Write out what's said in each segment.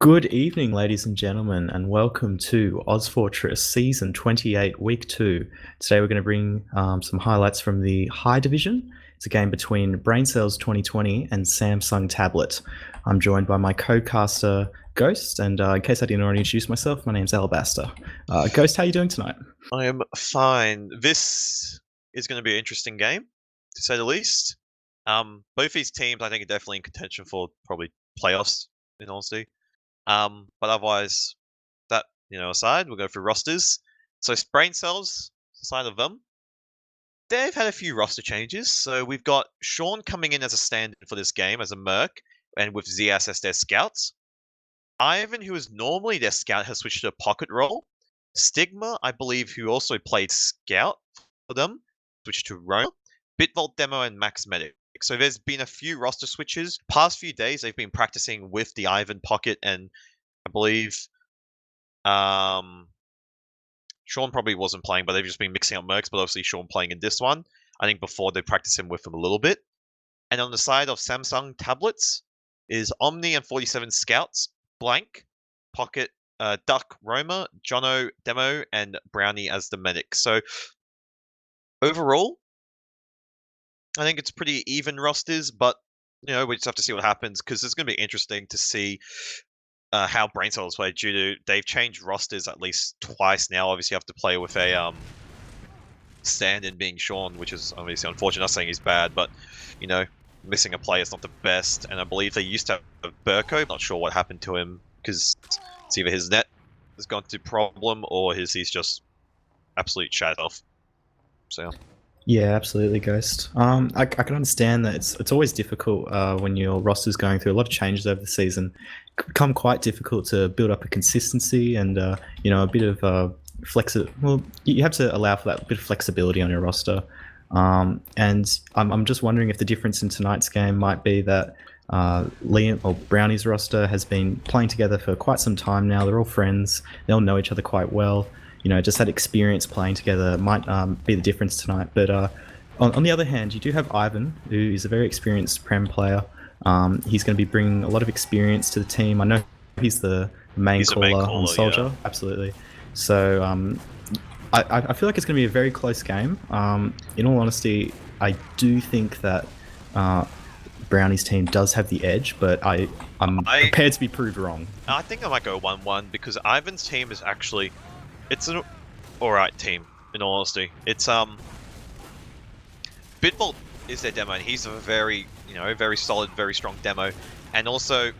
Good evening, ladies and gentlemen, and welcome to ozfortress Season 28, Week 2. Today we're going to bring some highlights from the High Division. It's a game between braincels2020 and Samsung Tablet. I'm joined by my co-caster, Ghost, and in case I didn't already introduce myself, my name's Alabastor. Ghost, how are you doing tonight? I am fine. This is going to be an interesting game, to say the least. Both these teams, I think, are definitely in contention for probably playoffs, in honesty. But otherwise, that aside, we'll go through rosters. So Brain Cells, aside of them, they've had a few roster changes. So we've got Sean coming in as a stand-in for this game as a merc, and with ZS as their scouts. Ivan, who is normally their scout, has switched to a pocket role. Stigma, I believe, who also played scout for them, switched to Roma. Bitvolt Demo and Max Medic. So there's been a few roster switches. Past few days, they've been practicing with the Ivan pocket, and I believe Sean probably wasn't playing, but they've just been mixing up mercs. But obviously, Sean playing in this one. I think before they practiced him with them a little bit. And on the side of Samsung tablets is Omni and 47 Scouts, Blank, Pocket, Duck, Roma, Jono, Demo, and Brownie as the medic. So overall, I think it's pretty even rosters, but we just have to see what happens because it's going to be interesting to see how Brain Cells play due to they've changed rosters at least twice now. Obviously, you have to play with a stand-in being Sean, which is obviously unfortunate. Not saying he's bad, but missing a player is not the best. And I believe they used to have Burko. Not sure what happened to him because it's either his net has gone to problem or he's just absolute shat off. So. Yeah, absolutely, Ghost. I can understand that it's always difficult when your roster's going through a lot of changes over the season. It can become quite difficult to build up a consistency and a bit of Well, you have to allow for that bit of flexibility on your roster. And I'm just wondering if the difference in tonight's game might be that Liam or Brownie's roster has been playing together for quite some time now. They're all friends. They all know each other quite well. Just that experience playing together might be the difference tonight. But on the other hand, you do have Ivan, who is a very experienced Prem player. He's going to be bringing a lot of experience to the team. I know he's the main caller on Soldier. Yeah. Absolutely. So I feel like it's going to be a very close game. In all honesty, I do think that Brownie's team does have the edge, but I'm prepared to be proved wrong. I think I might go 1-1 because Ivan's team is actually... It's an alright team, in all honesty. It's Bitvolt is their demo, and he's a very, very solid, very strong demo. And also,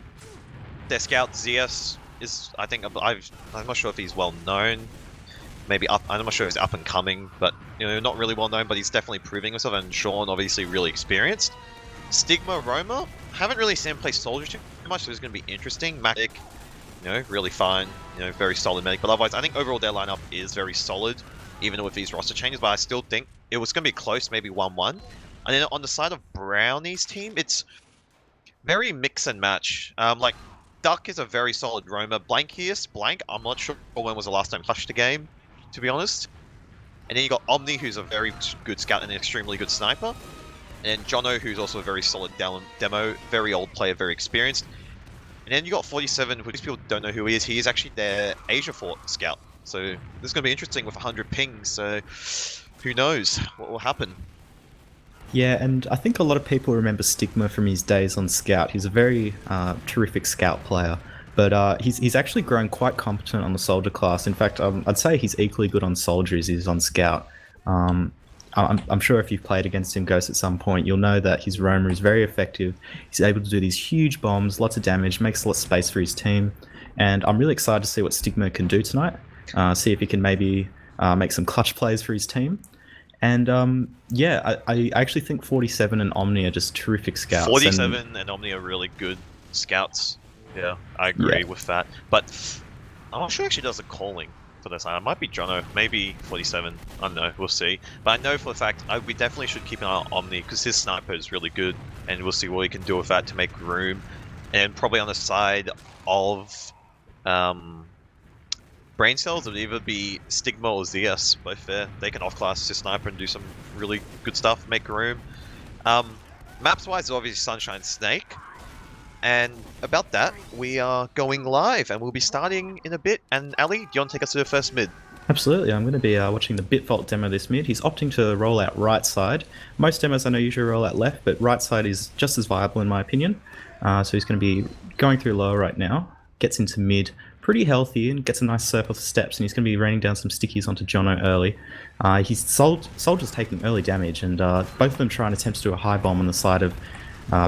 their scout ZS is, I think, I'm not sure if he's well known. Maybe up. I'm not sure if he's up and coming, but not really well known. But he's definitely proving himself. And Sean, obviously, really experienced. Stigma, Roma, haven't really seen him play Soldier too much, so it's going to be interesting. Matic, really fine, very solid medic. But otherwise, I think overall their lineup is very solid, even with these roster changes. But I still think it was going to be close, maybe 1-1. And then on the side of Brownie's team, it's very mix and match. Like Duck is a very solid roamer. Blank, I'm not sure when was the last time touched a game, to be honest. And then you got Omni, who's a very good scout and an extremely good sniper. And then Jono, who's also a very solid demo, very old player, very experienced. And then you got 47, who people don't know who he is. He is actually their Asia Fort scout. So this is going to be interesting with 100 pings. So who knows what will happen. Yeah, and I think a lot of people remember Stigma from his days on Scout. He's a very terrific Scout player. But he's actually grown quite competent on the Soldier class. In fact, I'd say he's equally good on Soldier as he is on Scout. I'm sure if you've played against him, Ghost, at some point, you'll know that his roamer is very effective. He's able to do these huge bombs, lots of damage, makes a lot of space for his team. And I'm really excited to see what Stigma can do tonight. See if he can maybe make some clutch plays for his team. And I actually think 47 and Omni are just terrific scouts. 47 and Omni are really good scouts. Yeah, I agree with that. But I'm not sure actually does the calling for this. It might be Jono, maybe 47. I don't know. We'll see. But I know for a fact we definitely should keep an eye on Omni because his sniper is really good, and we'll see what he can do with that to make room. And probably on the side of Brain Cells, it would either be Stigma or ZS. Both there, they can off-class his sniper and do some really good stuff, make room. Maps-wise, obviously Sunshine Snake. And about that, we are going live, and we'll be starting in a bit. And Ali, do you want to take us to the first mid? Absolutely, I'm going to be watching the Bitfault demo this mid. He's opting to roll out right side. Most demos I know usually roll out left, but right side is just as viable in my opinion. So he's going to be going through lower right now, gets into mid, pretty healthy, and gets a nice surf off the steps, and he's going to be raining down some stickies onto Jono early. He's Soldier's taking early damage, and both of them try and attempt to do a high bomb on the side of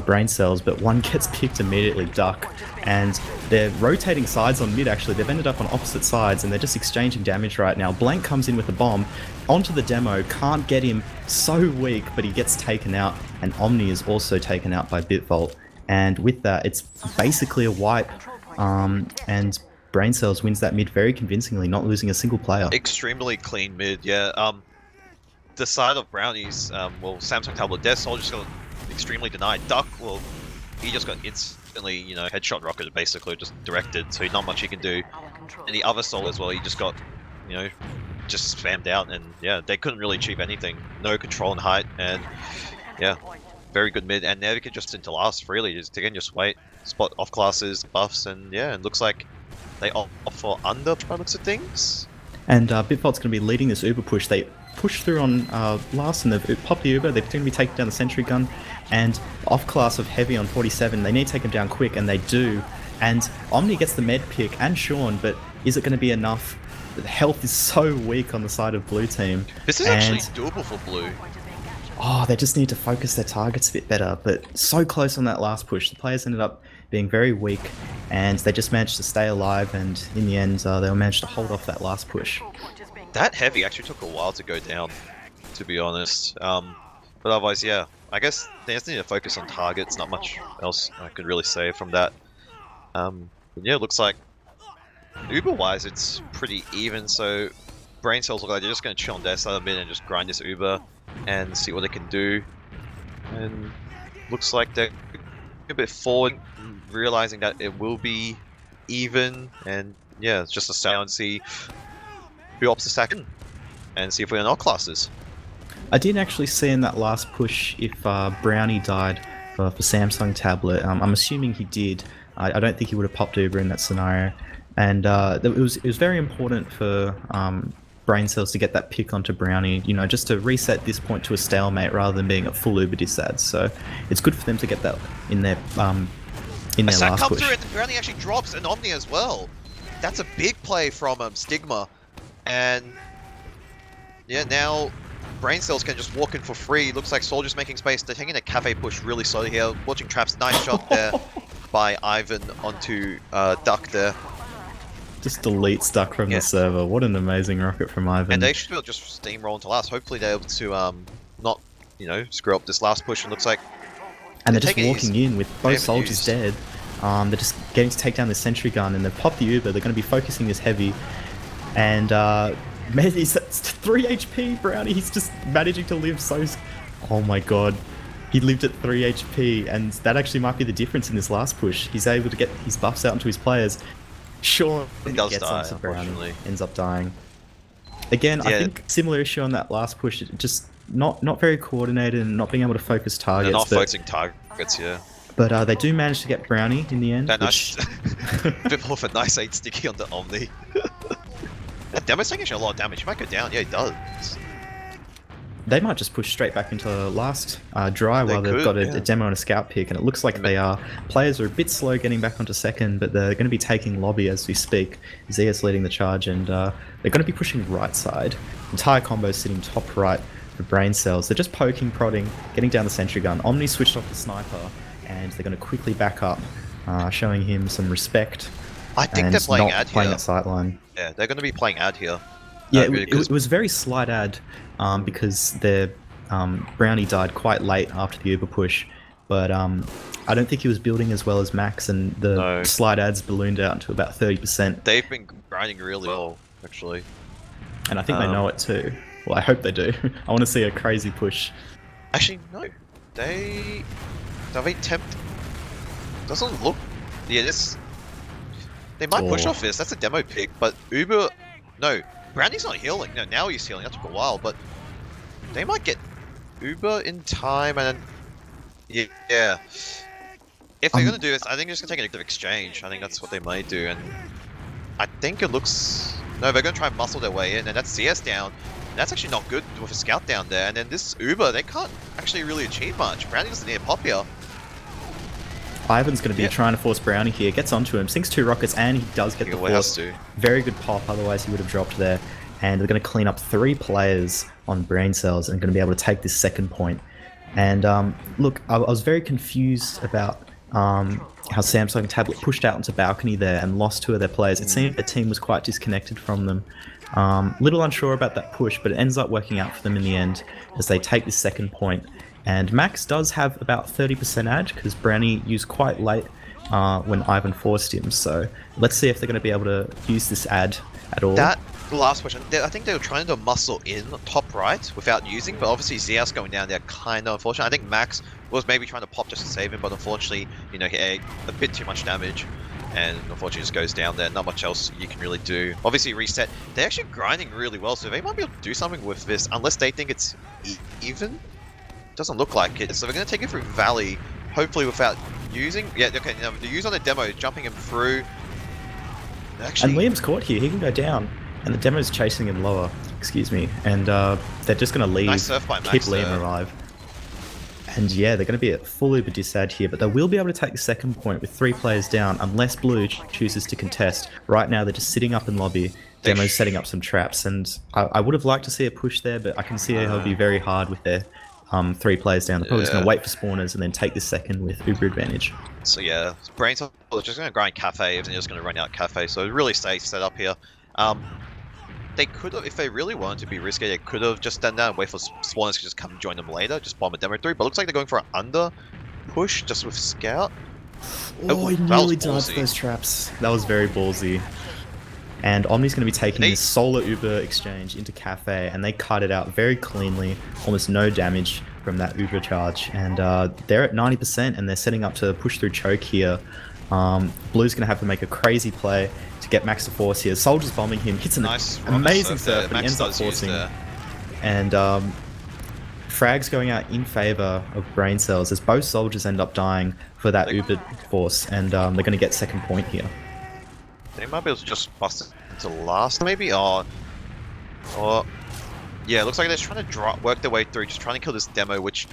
brain cells, but one gets picked immediately, duck, and they're rotating sides on mid actually. They've ended up on opposite sides and they're just exchanging damage right now. Blank comes in with a bomb onto the demo, can't get him, so weak, but he gets taken out, and Omni is also taken out by Bitfault, and with that it's basically a wipe, and Brain Cells wins that mid very convincingly, not losing a single player. Extremely clean mid, yeah. The side of Brownies, well, Samsung Tablet, their Soldier just got extremely denied. Duck, well, he just got instantly, you know, headshot rocketed, basically, just directed, so not much he can do. And the other Soul as well, he just got, you know, just spammed out, and yeah, they couldn't really achieve anything. No control and height, and yeah, very good mid. And now we can just into last freely, just again, just wait, spot off classes, buffs, and yeah, it looks like they opt for under by looks of things. And Bitfault's going to be leading this Uber push. They push through on last, and they've popped the Uber. They're going to be taking down the sentry gun, and off class of heavy on 47. They need to take him down quick, and they do. And Omni gets the med pick and Sean, but is it going to be enough? The health is so weak on the side of blue team. This is actually doable for blue. Oh, they just need to focus their targets a bit better, but so close on that last push. The players ended up being very weak, and they just managed to stay alive, and in the end, they managed to hold off that last push. That heavy actually took a while to go down, to be honest. But otherwise, yeah, I guess they just need to focus on targets, not much else I could really say from that. But yeah, it looks like Uber-wise, it's pretty even, so Brain Cells look like they're just going to chill on their side a bit and just grind this Uber and see what they can do. And looks like they're a bit forward, realizing that it will be even, and yeah, it's just a stay and see who opts the second, and see if we're in all classes. I didn't actually see in that last push if Brownie died for Samsung Tablet. I'm assuming he did. I don't think he would have popped Uber in that scenario, and it was very important for Brain Cells to get that pick onto Brownie, you know, just to reset this point to a stalemate rather than being a full Uber disad. So it's good for them to get that in their last comes push. through and Brownie actually drops an Omni as well. That's a big play from Stigma, and yeah, now Brain Cells can just walk in for free. Looks like Soldier's making space. They're taking a cafe push really slowly here. Watching Traps, nice shot there by Ivan onto Duck there. Just deletes Duck from the server. What an amazing rocket from Ivan. And they should be able to just steamroll into last. Hopefully they're able to not, you know, screw up this last push. And looks like, and they're just walking in with both soldiers dead. They're just getting to take down the sentry gun, and they've popped the Uber. They're going to be focusing this heavy, and he's at 3 HP. Brownie, he's just managing to live so. Oh my god. He lived at 3 HP, and that actually might be the difference in this last push. He's able to get his buffs out into his players. Sean gets onto Brownie, ends up dying. Again, I think similar issue on that last push, just not very coordinated and not being able to focus targets. They're not focusing targets, yeah. But they do manage to get Brownie in the end. That nice, a bit more of a nice 8 sticky on the Omni. That demo's taking actually a lot of damage. He might go down, yeah, he does. They might just push straight back into the last dry while they've got a demo and a scout pick, and it looks like players are a bit slow getting back onto second, but they're going to be taking lobby as we speak. Zeus leading the charge, and they're going to be pushing right side. Entire combo sitting top right for Brain Cells. They're just poking, prodding, getting down the sentry gun. Omni switched off the sniper, and they're going to quickly back up, showing him some respect. I think they're playing ad here. Playing at sightline. Yeah, they're going to be playing ad here. Yeah, it was very slight ad because their Brownie died quite late after the Uber push, but I don't think he was building as well as Max, and the slight ads ballooned out to about 30%. They've been grinding really well, actually. And I think they know it too. Well, I hope they do. I want to see a crazy push. Actually, no. They attempt. Doesn't look. Yeah, this. They might push off this. That's a demo pick, but Uber. No. Brownie's not healing. No, now he's healing. That took a while, but they might get Uber in time, and then yeah, If they're gonna do this, I think they're just gonna take an active exchange. I think that's what they might do, and I think it looks... No, they're gonna try and muscle their way in, and that's CS down. That's actually not good with a scout down there, and then this Uber, they can't actually really achieve much. Brownie doesn't need a pop here. Ivan's going to be trying to force Brownie here, gets onto him, sinks 2 rockets, and he does get the force. Very good pop, otherwise he would have dropped there. And they're going to clean up 3 players on brain cells and going to be able to take this second point. And look, I was very confused about how Samsung and Tablet pushed out onto balcony there and lost 2 of their players. It seemed the team was quite disconnected from them. Little unsure about that push, but it ends up working out for them in the end as they take this second point. And Max does have about 30% ad because Brownie used quite late when Ivan forced him. So let's see if they're going to be able to use this ad at all. That last question, I think they were trying to muscle in top right without using, but obviously Zeus going down there kind of unfortunate. I think Max was maybe trying to pop just to save him, but unfortunately, you know, he ate a bit too much damage. And unfortunately just goes down there, not much else you can really do. Obviously reset, they're actually grinding really well, so they might be able to do something with this, unless they think it's even. Doesn't look like it, so we're going to take it through Valley, hopefully without using... Yeah, okay, now the use on the demo, jumping him through... Actually, and Liam's caught here, he can go down, and the demo's chasing him lower, excuse me, and they're just going to leave, nice surf by Max keep Liam alive. And yeah, they're going to be at full Uber disad here, but they will be able to take the second point with 3 players down, unless Blue chooses to contest. Right now, they're just sitting up in lobby, Demo's setting up some traps, and I would have liked to see a push there, but I can see it'll be very hard with their 3 players down. They're probably just going to wait for spawners and then take this second with Uber advantage. So yeah, braincels are just going to grind Cafe and they're just going to run out Cafe, so really safe setup here. They could have, if they really wanted to be risky, they could have just done that and wait for spawners to just come and join them later, just bomb a demo through, but it looks like they're going for an under push just with Scout. Oh, he nearly dodged those traps. That was very ballsy. And Omni's going to be taking this solar Uber exchange into Cafe, and they cut it out very cleanly, almost no damage from that Uber charge. And they're at 90%, and they're setting up to push through choke here. Blue's going to have to make a crazy play to get Max to force here. Soldier's bombing him, hits an amazing surf, but he ends up forcing. And Frag's going out in favor of brain cells as both soldiers end up dying for that Uber force, and they're going to get second point here. They might be able to just bust it into last, maybe, or yeah, it looks like they're just trying to work their way through, just trying to kill this demo, which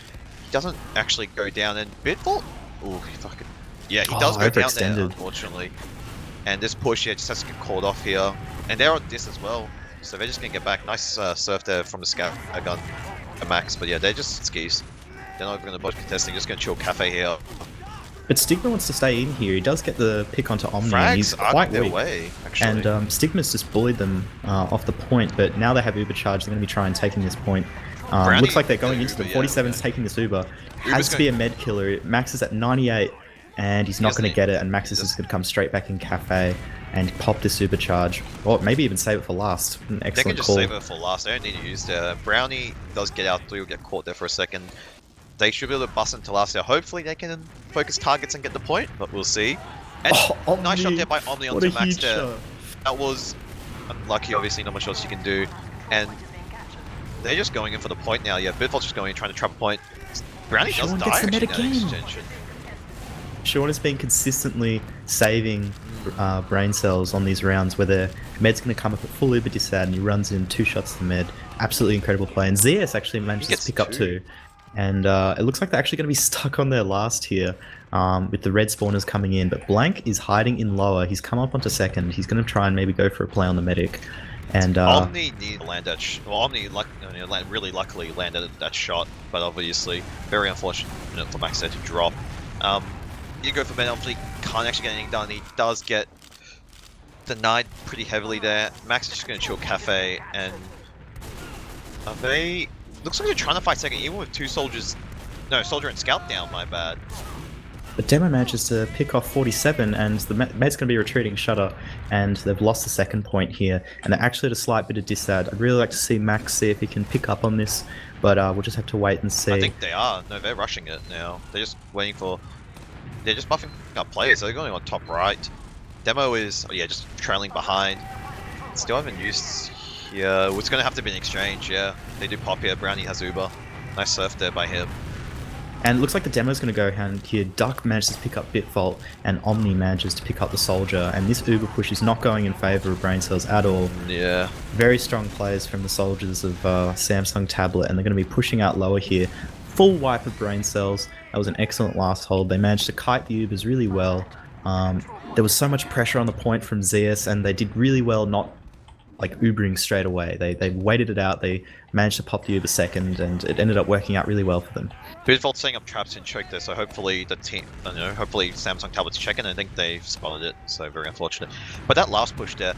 doesn't actually go down. And Bitfault, ooh, fucking, yeah, he does go down there, unfortunately. And this push, yeah, just has to get called off here, and they're on this as well, so they're just gonna get back. Nice surf there from the scout gun, Max, but yeah, they're just skis. They're not even gonna botch contesting, just gonna chill Cafe here. But Stigma wants to stay in here. He does get the pick onto Omni, Frags and he's quite weak. Way, actually. And Stigma's just bullied them off the point, but now they have Uber charge. They're going to be trying taking this point. Looks like they're going into them. 47's taking this Uber. Has to be a med killer. Max is at 98, and he's not going to get it, and Max is just going to come straight back in Cafe and pop this Uber charge. Or maybe even save it for last. An excellent call. They can just save it for last. They don't need to use it. Brownie does get out, he'll get caught there for a second. They should be able to bust into last year. Hopefully they can focus targets and get the point, but we'll see. And nice shot there by Omni onto Max there. That was unlucky, obviously, not much else you can do. And they're just going in for the point now. Yeah, Bitfault's just going in, trying to trap a point. Brownie does die actually in that extension. Sean has been consistently saving brain cells on these rounds where their med's going to come up at full Uber disad and he runs in 2 shots to med. Absolutely incredible play. And ZS actually manages to pick up 2. And it looks like they're actually going to be stuck on their last here with the red spawners coming in. But Blank is hiding in lower. He's come up onto second. He's going to try and maybe go for a play on the medic. And Omni needed to land that Omni really luckily landed that shot, but obviously very unfortunate for Max there to drop. You go for Ben, obviously can't actually get anything done. He does get denied pretty heavily there. Max is just going to chill Cafe, and they... Looks like they're trying to fight second, even with 2 soldiers. No, soldier and scout down, my bad. The demo manages to pick off 47, and the med's going to be retreating Shutter, and they've lost the second point here. And they're actually at a slight bit of disad. I'd really like to see Max see if he can pick up on this, but we'll just have to wait and see. I think they are. No, they're rushing it now. They're just waiting for... They're just buffing up players, so they're going on top right. Demo is, oh yeah, just trailing behind. Still haven't used... Yeah, it's going to have to be an exchange, yeah. They do pop here. Brownie has Uber. Nice surf there by him. And it looks like the demo's going to go hand here. Duck manages to pick up Bitfault, and Omni manages to pick up the Soldier. And this Uber push is not going in favour of Braincells at all. Yeah. Very strong plays from the Soldiers of Samsung Tablet, and they're going to be pushing out lower here. Full wipe of Braincells. That was an excellent last hold. They managed to kite the Ubers really well. There was so much pressure on the point from Zeus, and they did really well not like Ubering straight away. They waited it out. They managed to pop the Uber second, and it ended up working out really well for them. Bitfault setting up traps in choke there, so hopefully the team, hopefully Samsung Tablet's checking. I think they've spotted it, so very unfortunate. But that last push there,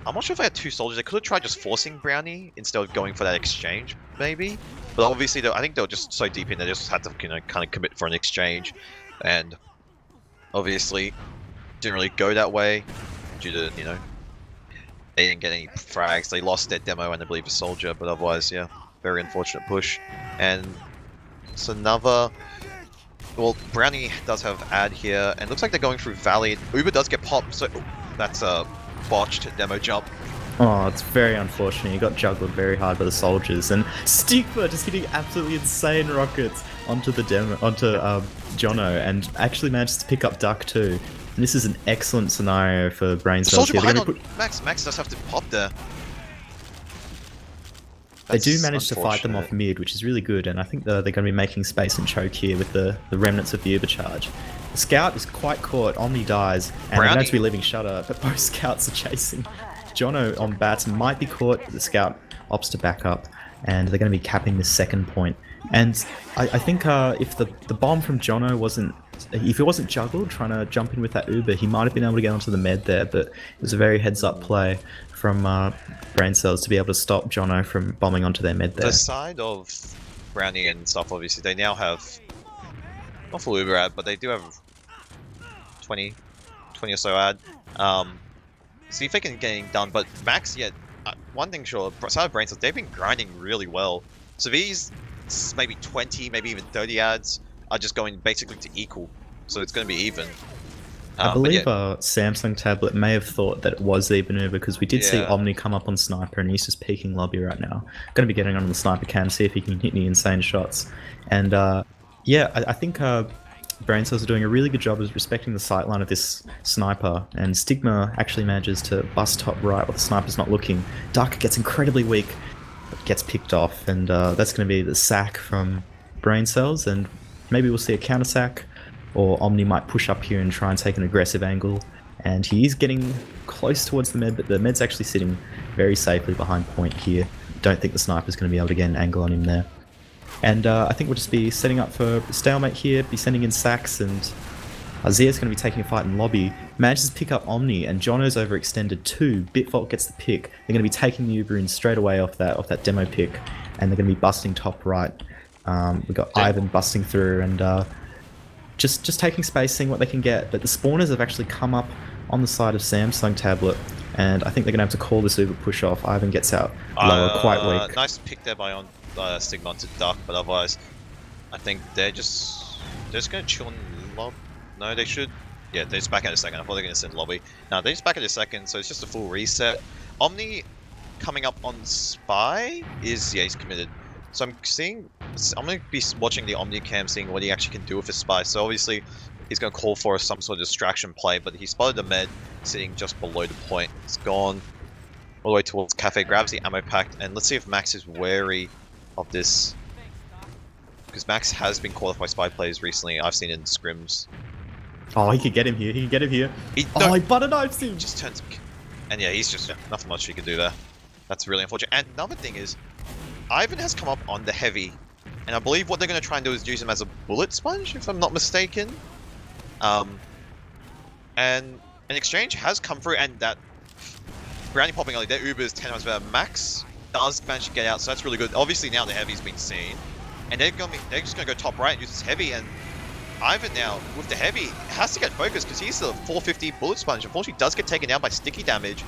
I'm not sure if they had two soldiers. They could have tried just forcing Brownie instead of going for that exchange, maybe. But obviously, I think they were just so deep in, they just had to, kind of commit for an exchange, and obviously didn't really go that way due to, they didn't get any frags. They lost their demo and I believe a soldier, but otherwise, yeah, very unfortunate push. And it's another. Well, Brownie does have ad here, and looks like they're going through Valley. Uber does get popped, so that's a botched demo jump. Oh, it's very unfortunate. He got juggled very hard by the Soldiers, and Stigma just hitting absolutely insane rockets onto the Jono, and actually managed to pick up Duck too. And this is an excellent scenario for Braincells. Soldier behind on Max. Max does have to pop there. They do manage to fight them off mid, which is really good, and I think they're going to be making space and choke here with the remnants of the Ubercharge. The Scout is quite caught, Omni dies, and they're going to be leaving Shutter, but both Scouts are chasing. Jono on bats might be caught, the Scout opts to back up, and they're going to be capping the second point. And I think if the bomb from Jono wasn't, if he wasn't juggled trying to jump in with that Uber, he might have been able to get onto the med there, but it was a very heads-up play from Braincells to be able to stop Jono from bombing onto their med there. The side of Brownie and stuff, obviously, they now have, not full Uber ad, but they do have 20 or so ad. See if they can get it done, but Max, yeah, one thing sure, side of Braincells, they've been grinding really well. So these maybe 20, maybe even 30 ads are just going basically to equal, so it's going to be even. I believe Samsung Tablet may have thought that it was even Uber, because we did see Omni come up on Sniper, and he's just peeking lobby right now. Going to be getting on the Sniper cam, see if he can hit any insane shots. And yeah, I think Braincells are doing a really good job of respecting the sightline of this Sniper, and Stigma actually manages to bust top right while the Sniper's not looking. Duck gets incredibly weak, but gets picked off, and that's going to be the sack from Braincells, and maybe we'll see a counter sack, or Omni might push up here and try and take an aggressive angle. And he is getting close towards the med, but the med's actually sitting very safely behind point here. Don't think the Sniper's going to be able to get an angle on him there. And I think we'll just be setting up for stalemate here, be sending in sacks, and Zia's going to be taking a fight in lobby. Manages to pick up Omni, and Jono's overextended too. Bitfault gets the pick. They're going to be taking the Uber in straight away off that demo pick, and they're going to be busting top right. We've got Ivan busting through, and just taking space, seeing what they can get. But the spawners have actually come up on the side of Samsung Tablet, and I think they're going to have to call this Uber push off. Ivan gets out lower, quite weak. Nice pick there by Stigma onto Duck, but otherwise, I think they're just going to chill in lob. No, they should. Yeah, they're just back at a second. I thought they were going to send lobby. No, they're just back at a second, so it's just a full reset. Omni coming up on Spy is, yeah, he's committed. So I'm going to be watching the Omni cam, seeing what he actually can do with his Spy. So obviously, he's going to call for some sort of distraction play, but he spotted the med sitting just below the point. It's gone all the way towards Cafe, grabs the ammo pack, and let's see if Max is wary of this. Because Max has been caught off by Spy plays recently. I've seen it in scrims. Oh, he could get him here. He can get him here. He butter knifes him. Just turns, and yeah, he's just nothing much he can do there. That's really unfortunate. And another thing is, Ivan has come up on the heavy, and I believe what they're going to try and do is use him as a bullet sponge, if I'm not mistaken. And an exchange has come through, and that Brownie popping early, their Uber is 10 times better. Max does manage to get out, so that's really good. Obviously now the heavy's been seen, and they're just going to go top right and use this heavy, and Ivan now, with the heavy, has to get focused because he's the 450 bullet sponge. Unfortunately, does get taken down by sticky damage,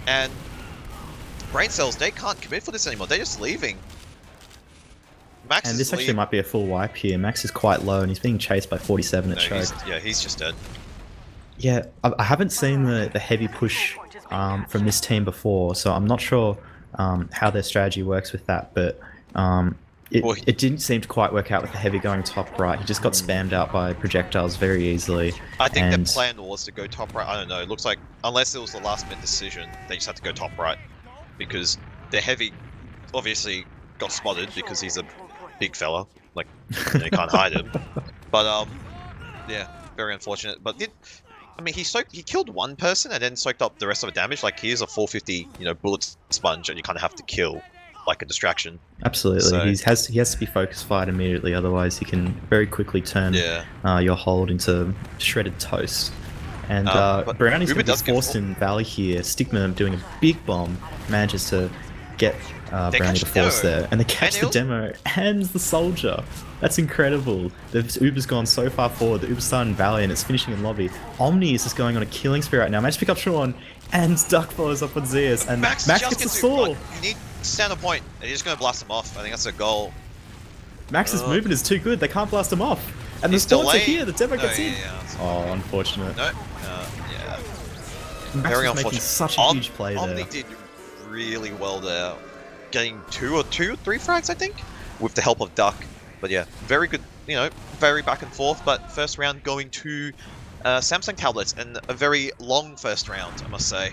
and Braincells, they can't commit for this anymore. They're just leaving. Max and this actually might be a full wipe here. Max is quite low, and he's being chased by 47 at choke. He's just dead. Yeah, I haven't seen the heavy push from this team before, so I'm not sure how their strategy works with that, but Well, it didn't seem to quite work out with the heavy going top right. He just got spammed out by projectiles very easily. I think and the plan was to go top right. I don't know. It looks like, unless it was the last minute decision, they just had to go top right. Because the heavy obviously got spotted because he's a big fella. Like, you can't hide him. But, yeah, very unfortunate. But I mean, he killed one person and then soaked up the rest of the damage. Like, he is a 450, bullet sponge, and you kind of have to kill, like, a distraction. Absolutely, So, he has to be focus fired immediately, otherwise he can very quickly turn your hold into shredded toast. And Brownie's going to be forced in Valley here. Stigma doing a big bomb manages to get Brownie to force there, and they catch the demo and the soldier. That's incredible. The Uber's gone so far forward. The Uber's starting Valley and it's finishing in lobby. Omni is just going on a killing spree right now. Managed to pick up Sean, and Duck follows up on Zeus, and Max gets the saw. You need to stand a point, and you're just going to blast him off. I think that's a goal. Max's movement is too good. They can't blast him off. And the spawns are here. The demo gets in. Oh, unfortunate. No. Max very was making such a huge play there. Omni did really well there, getting two or three frags, I think, with the help of Duck. But yeah, very good, very back and forth. But first round going to Samsung tablets, and a very long first round, I must say.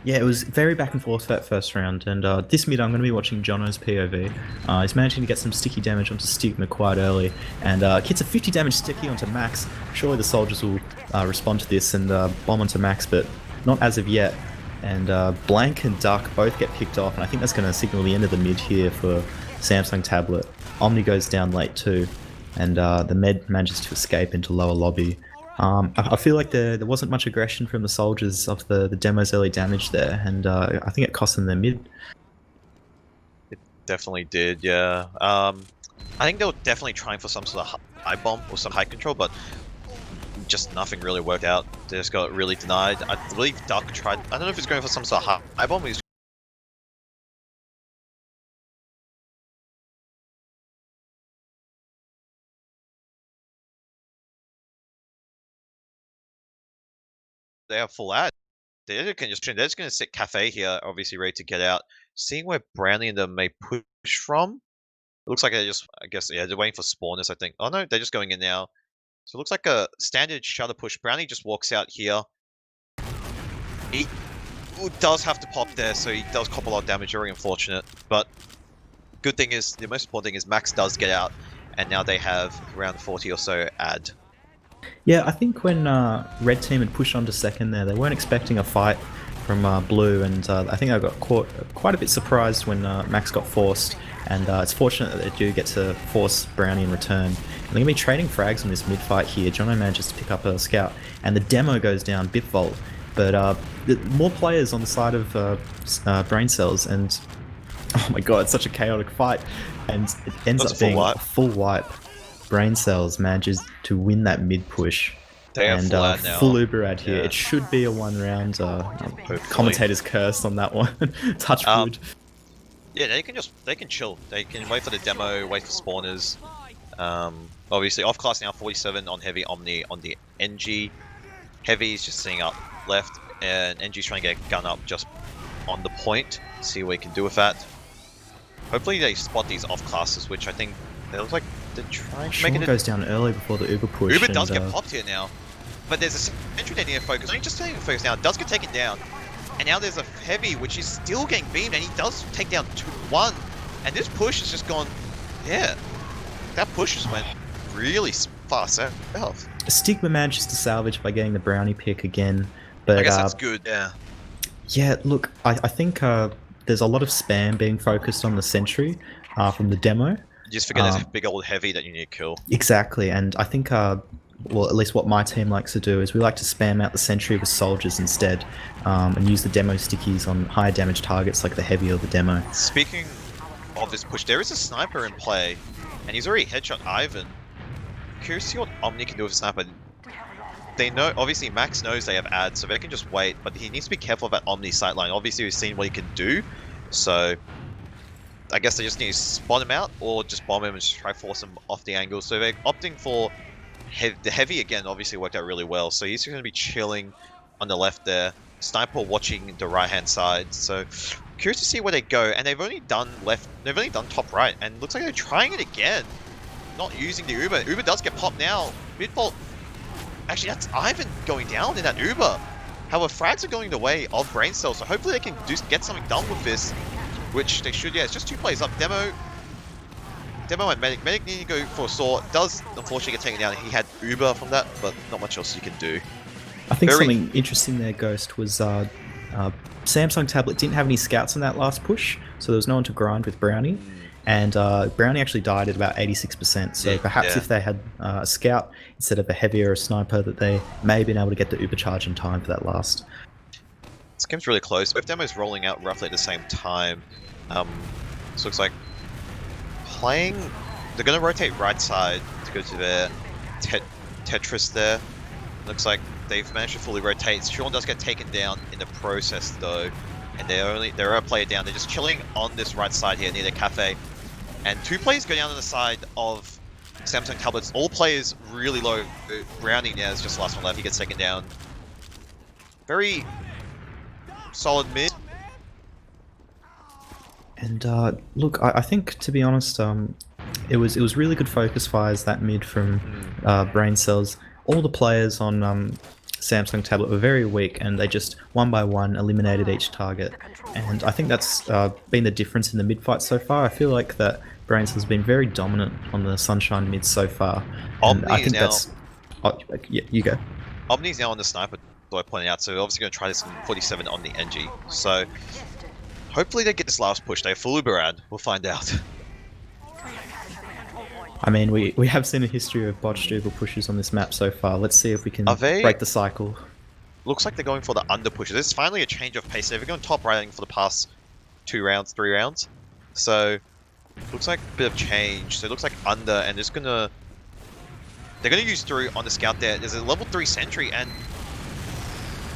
Yeah, it was very back and forth that first round, and this mid I'm going to be watching Jono's POV. He's managing to get some sticky damage onto Stigma quite early, and gets a 50 damage sticky onto Max. Surely the soldiers will respond to this and bomb onto Max, but not as of yet. And Blank and Duck both get picked off, and I think that's going to signal the end of the mid here for Samsung tablet. Omni goes down late too, and the med manages to escape into lower lobby. I feel like there wasn't much aggression from the soldiers of the demo's early damage there, and I think it cost them their mid. It definitely did, yeah. I think they were definitely trying for some sort of high bomb or some high control, but just nothing really worked out. They just got really denied. I believe Duck tried. I don't know if he's going for some sort of high bomb. They have full ad. They're just going to sit Cafe here, obviously ready to get out. Seeing where Brownie and them may push from. It looks like they're waiting for spawners, I think. Oh no, they're just going in now. So it looks like a standard shutter push. Brownie just walks out here. He does have to pop there, so he does cop a lot of damage. Very unfortunate. But good thing is, the most important thing is Max does get out, and now they have around 40 or so ad. Yeah, I think when Red Team had pushed onto second there, they weren't expecting a fight from Blue, and I think I got quite a bit surprised when Max got forced, and it's fortunate that they do get to force Brownie in return. And they're going to be trading frags on this mid-fight here. Jono manages to pick up a scout, and the demo goes down Bitvolt, but more players on the side of Brain Cells, and oh my god, it's such a chaotic fight, and it ends up being a full wipe. Brain Cells manages to win that mid push, and full Uber ad here. It should be a 1 round. Commentator's cursed on that one. Touch wood. Yeah, they can chill. They can wait for the demo, wait for spawners. Obviously off class now 47 on heavy Omni on the NG. Heavy is just sitting up left, and NG's trying to get a gun up just on the point. See what he can do with that. Hopefully they spot these off classes, which I think they look like they're trying to make it. Goes down early before the Uber push. Uber does get popped here now, but there's a sentry they need to focus. Only just taking focus now. Does get taken down, and now there's a heavy which is still getting beamed, and he does take down 1. And this push has just gone. Yeah, that push just went really far south. Stigma manages to salvage by getting the brownie pick again, but I guess that's good. Yeah. Yeah, look, I think there's a lot of spam being focused on the sentry from the demo. You just forget there's a big old heavy that you need to kill. Exactly, and I think, well, at least what my team likes to do is we like to spam out the sentry with soldiers instead, and use the demo stickies on higher damage targets like the heavy or the demo. Speaking of this push, there is a sniper in play, and he's already headshot Ivan. Curious to see what Omni can do with a sniper. They know, obviously Max knows they have ads, so they can just wait, but he needs to be careful about Omni's sightline. Obviously we've seen what he can do, so I guess they just need to spot him out, or just bomb him and just try to force him off the angle. So they're opting for the heavy again, obviously worked out really well. So he's going to be chilling on the left there. Sniper watching the right hand side. So curious to see where they go, and they've only done top right, and looks like they're trying it again. Not using the Uber. Uber does get popped now. Midfault. Actually, that's Ivan going down in that Uber. However, frags are going the way of Braincels, so hopefully they can get something done with this, which they should. Yeah, it's just 2 players up. Demo and Medic. Medic needing to go for a saw. Does unfortunately get taken down. He had Uber from that, but not much else you can do. I think something interesting there, Ghost, was Samsung Tablet didn't have any scouts in that last push, so there was no one to grind with Brownie. And Brownie actually died at about 86%, so perhaps if they had a scout instead of a heavy or a sniper, that they may have been able to get the Uber charge in time for that last. This game's really close. Both demos rolling out roughly at the same time. This looks like they're going to rotate right side to go to their Tetris there. Looks like they've managed to fully rotate. Sean does get taken down in the process though, and they're a player down. They're just chilling on this right side here near the cafe. And 2 players go down on the side of Samsung Tablets. All players really low. Brownie now is just the last one left. He gets taken down. Very solid mid. And look, I think, to be honest, it was really good focus fires, that mid from Braincels. All the players on Samsung Tablet were very weak, and they just one by one eliminated each target. And I think that's been the difference in the mid fight so far. I feel like that Braincels has been very dominant on the Sunshine mid so far. And I think that's... Oh, yeah, you go. Omni's now on the sniper, so I pointed out, so obviously going to try this in 47 on the NG. So hopefully they get this last push. They have full Uberad. We'll find out. I mean, we have seen a history of botched Uber pushes on this map so far. Let's see if we can break the cycle. Looks like they're going for the under pushes. There's finally a change of pace. They've been going top right for the past 2 rounds, 3 rounds. So looks like a bit of change. So it looks like under, and they're gonna use through on the scout there. There's a level 3 sentry, and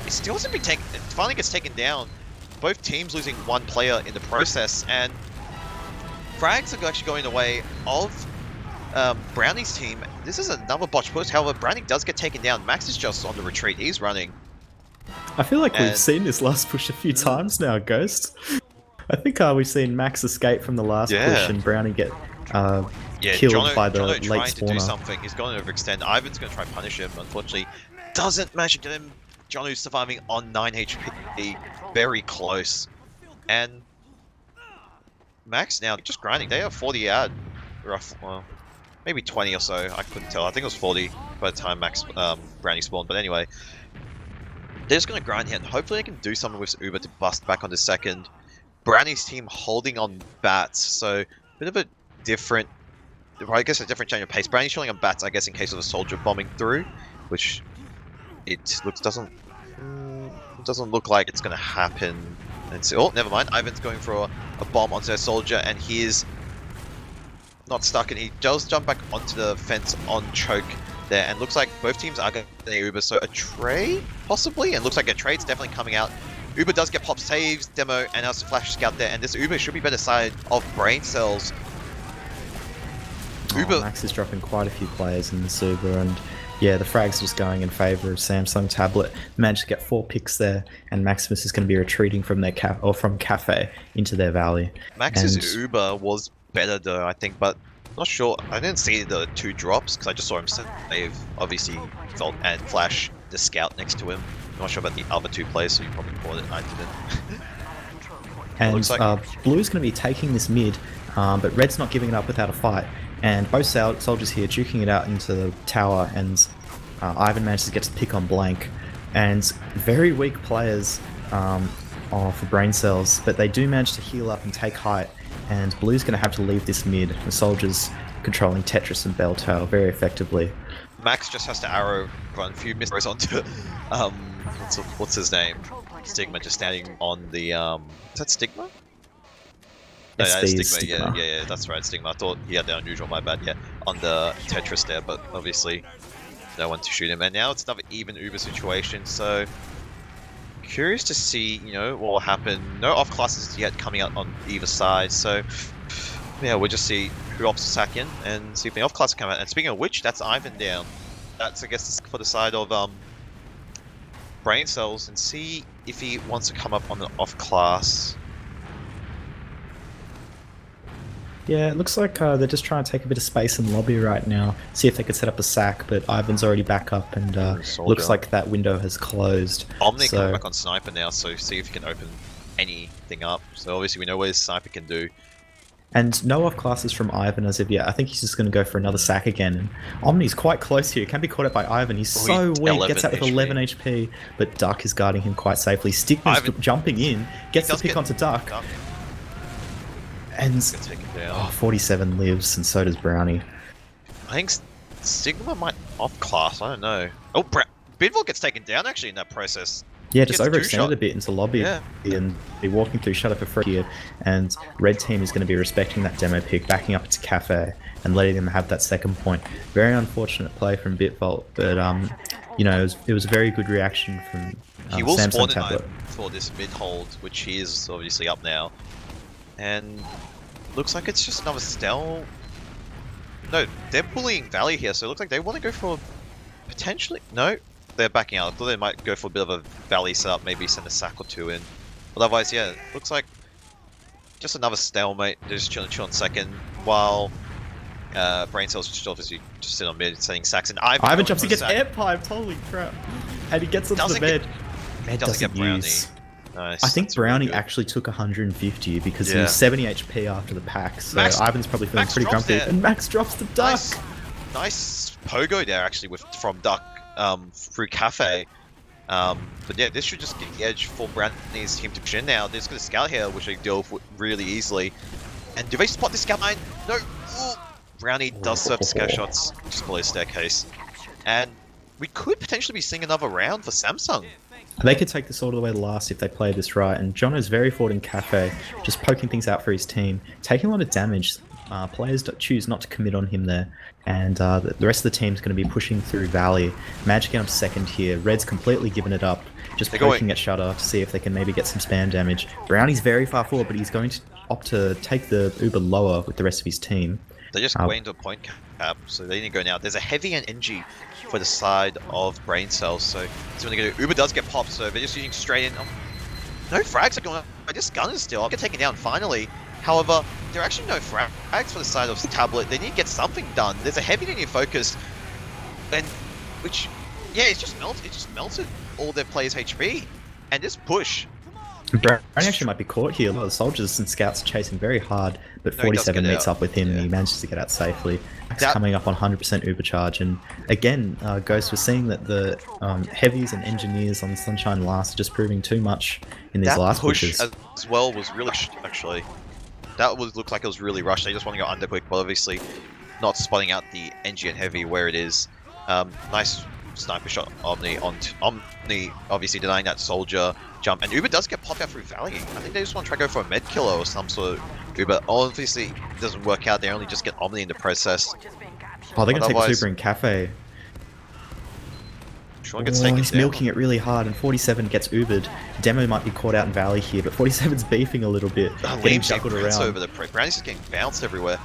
it still hasn't been taken. It finally gets taken down. Both teams losing 1 player in the process, and frags are actually going the way of Brownie's team. This is another botch push. However, Brownie does get taken down. Max is just on the retreat. He's running. I feel like we've seen this last push a few times now, Ghost. I think we've seen Max escape from the last push and Brownie get killed by the late trying spawner. To do something. He's going to overextend. Ivan's going to try and punish him. Unfortunately, doesn't manage to get him. Jonu's surviving on 9 HP. Very close. And Max now just grinding. They have 40 ad. Well, maybe 20 or so. I couldn't tell. I think it was 40 by the time Max Brownie spawned. But anyway, they're just going to grind here. And hopefully they can do something with Uber to bust back on the second. Brownie's team holding on bats. So a bit of a different, I guess a different change of pace. Brownie's showing on bats, I guess, in case of a soldier bombing through, which it doesn't look like it's going to happen. And so, oh, never mind. Ivan's going for a bomb onto their soldier, and he is not stuck, and he does jump back onto the fence on choke there, and looks like both teams are going to Uber, so a trade possibly, and looks like a trade's definitely coming out. Uber does get pop saves, demo, and has a flash scout there, and this Uber should be better side of Braincels. Uber Max is dropping quite a few players in this Uber, and yeah, the frags just going in favour of Samsung Tablet. Managed to get 4 picks there, and Maximus is going to be retreating from their from Cafe into their valley. Max's Uber was better though, I think, but not sure. I didn't see the 2 drops because I just saw him save, obviously, Volt and Flash, the scout next to him. I'm not sure about the other 2 players, so you probably caught it. I didn't. And like... Blue's going to be taking this mid, but Red's not giving it up without a fight. And both soldiers here duking it out into the tower, and Ivan manages to get to pick on Blank. And very weak players for Braincels, but they do manage to heal up and take height. And Blue's going to have to leave this mid. The soldiers controlling Tetris and Bell Tower very effectively. Max just has to arrow run a few misses onto what's his name? Stigma, just standing on the is that Stigma? No, that's Stigma. Yeah, that's right, Stigma. I thought he had the unusual, my bad, yeah, on the Tetris there, but obviously no one to shoot him. And now it's another even Uber situation, so curious to see, you know, what will happen. No off classes yet coming out on either side, so yeah, we'll just see who opts to sack in and see if the off class come out. And speaking of which, that's Ivan down. That's, I guess, for the side of Braincels, and see if he wants to come up on the off class. Yeah, it looks like they're just trying to take a bit of space in lobby right now, see if they could set up a sack, but Ivan's already back up, and looks like that window has closed. Omni So coming back on Sniper now, so see if he can open anything up. So obviously we know what his Sniper can do. And no off classes from Ivan as of yet. I think he's just going to go for another sack again. And Omni's quite close here. Can be caught up by Ivan. He's so weak. Gets out with 11 HP. But Duck is guarding him quite safely. Stigma's jumping in. Gets the pick onto Duck. And 47 lives, and so does Brownie. I think Stigma might off class. I don't know. Oh, Bidville gets taken down actually in that process. Yeah, just overextended a bit into lobby and be walking through Shut Up for Free here. And Red Team is going to be respecting that demo pick, backing up into Cafe and letting them have that second point. Very unfortunate play from Bitvault, but you know, it was a very good reaction from he will Samsung spawn Tablet for this mid hold, which he is obviously up now. And looks like it's just another Stell. No, they're bullying Valley here, so it looks like they want to go for potentially. No, they're backing out. I thought they might go for a bit of a Valley setup, maybe send a sack or two in. But otherwise, yeah, looks like just another stalemate. They're just chilling second, while Braincells just obviously just sit on mid, setting sacks. And Ivan jumps, he gets air piped, holy crap! And he gets onto the bed. Med doesn't get Brownie. Nice. I think Brownie actually took 150 because he was 70 HP after the pack, so Ivan's probably feeling pretty grumpy. And Max drops the Duck! Nice pogo there actually from Duck through Cafe. But yeah, this should just get the edge for Brownie's team to push in now. They're just going to scout here, which they deal with really easily. And do they spot the scout mine? No! Ooh. Brownie does serve scout shots just below staircase. And we could potentially be seeing another round for Samsung. They could take this all the way to last if they play this right, and Jono's very forward in Cafe, just poking things out for his team, taking a lot of damage. Players choose not to commit on him there, and the rest of the team's going to be pushing through Valley. Magic up second here, Red's completely given it up, just poking at Shutter to see if they can maybe get some spam damage. Brownie's very far forward, but he's going to opt to take the Uber lower with the rest of his team. They're just going to a point cap, so they need to go now. There's a heavy and NG for the side of Brain Cells, so that's what they're going to do. Uber does get popped, so they're just using straight in. No frags are going on. This gun is still. I'll get taken down finally. However, there are actually no frags for the side of Tablet. They need to get something done. There's a heavy and focus, and which, yeah, it just melted all their players' HP, and this push. Brownie actually might be caught here. A lot of soldiers and scouts are chasing very hard, but 47 meets up with him and he manages to get out safely. Max coming up on 100% Uber charge, and again, Ghost was seeing that the heavies and engineers on Sunshine Last are just proving too much in these last pushes. That push as well was really actually. That looked like it was really rushed. They just want to go under quick, but obviously not spotting out the NG and heavy where it is. Nice sniper shot Omni on Omni, obviously denying that soldier jump, and Uber does get popped out through Valley. I think they just want to try to go for a med killer or some sort of Uber. Obviously it doesn't work out. They only just get Omni in the process. Oh, they're gonna take the Super in Cafe. He's milking it really hard, and 47 gets Ubered. Demo might be caught out in Valley here, but 47's beefing a little bit, getting juggled around. Over the Brownie's just getting bounced everywhere.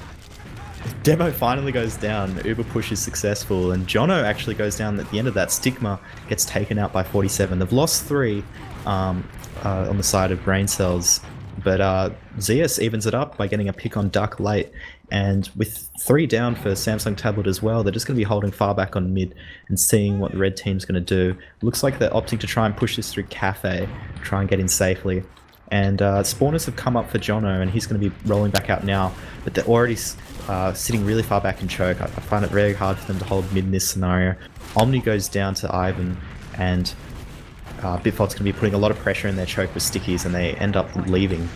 Demo finally goes down, the Uber push is successful, and Jono actually goes down at the end of that. Stigma gets taken out by 47. They've lost 3 on the side of Brain Cells, but Zeus evens it up by getting a pick on Duck late, and with 3 down for Samsung Tablet as well, they're just going to be holding far back on mid and seeing what the red team's going to do. Looks like they're opting to try and push this through Cafe, try and get in safely. And spawners have come up for Jono, and he's going to be rolling back out now, but they're already sitting really far back in choke. I find it very hard for them to hold mid in this scenario. Omni goes down to Ivan, and Bitfault's going to be putting a lot of pressure in their choke with stickies, and they end up leaving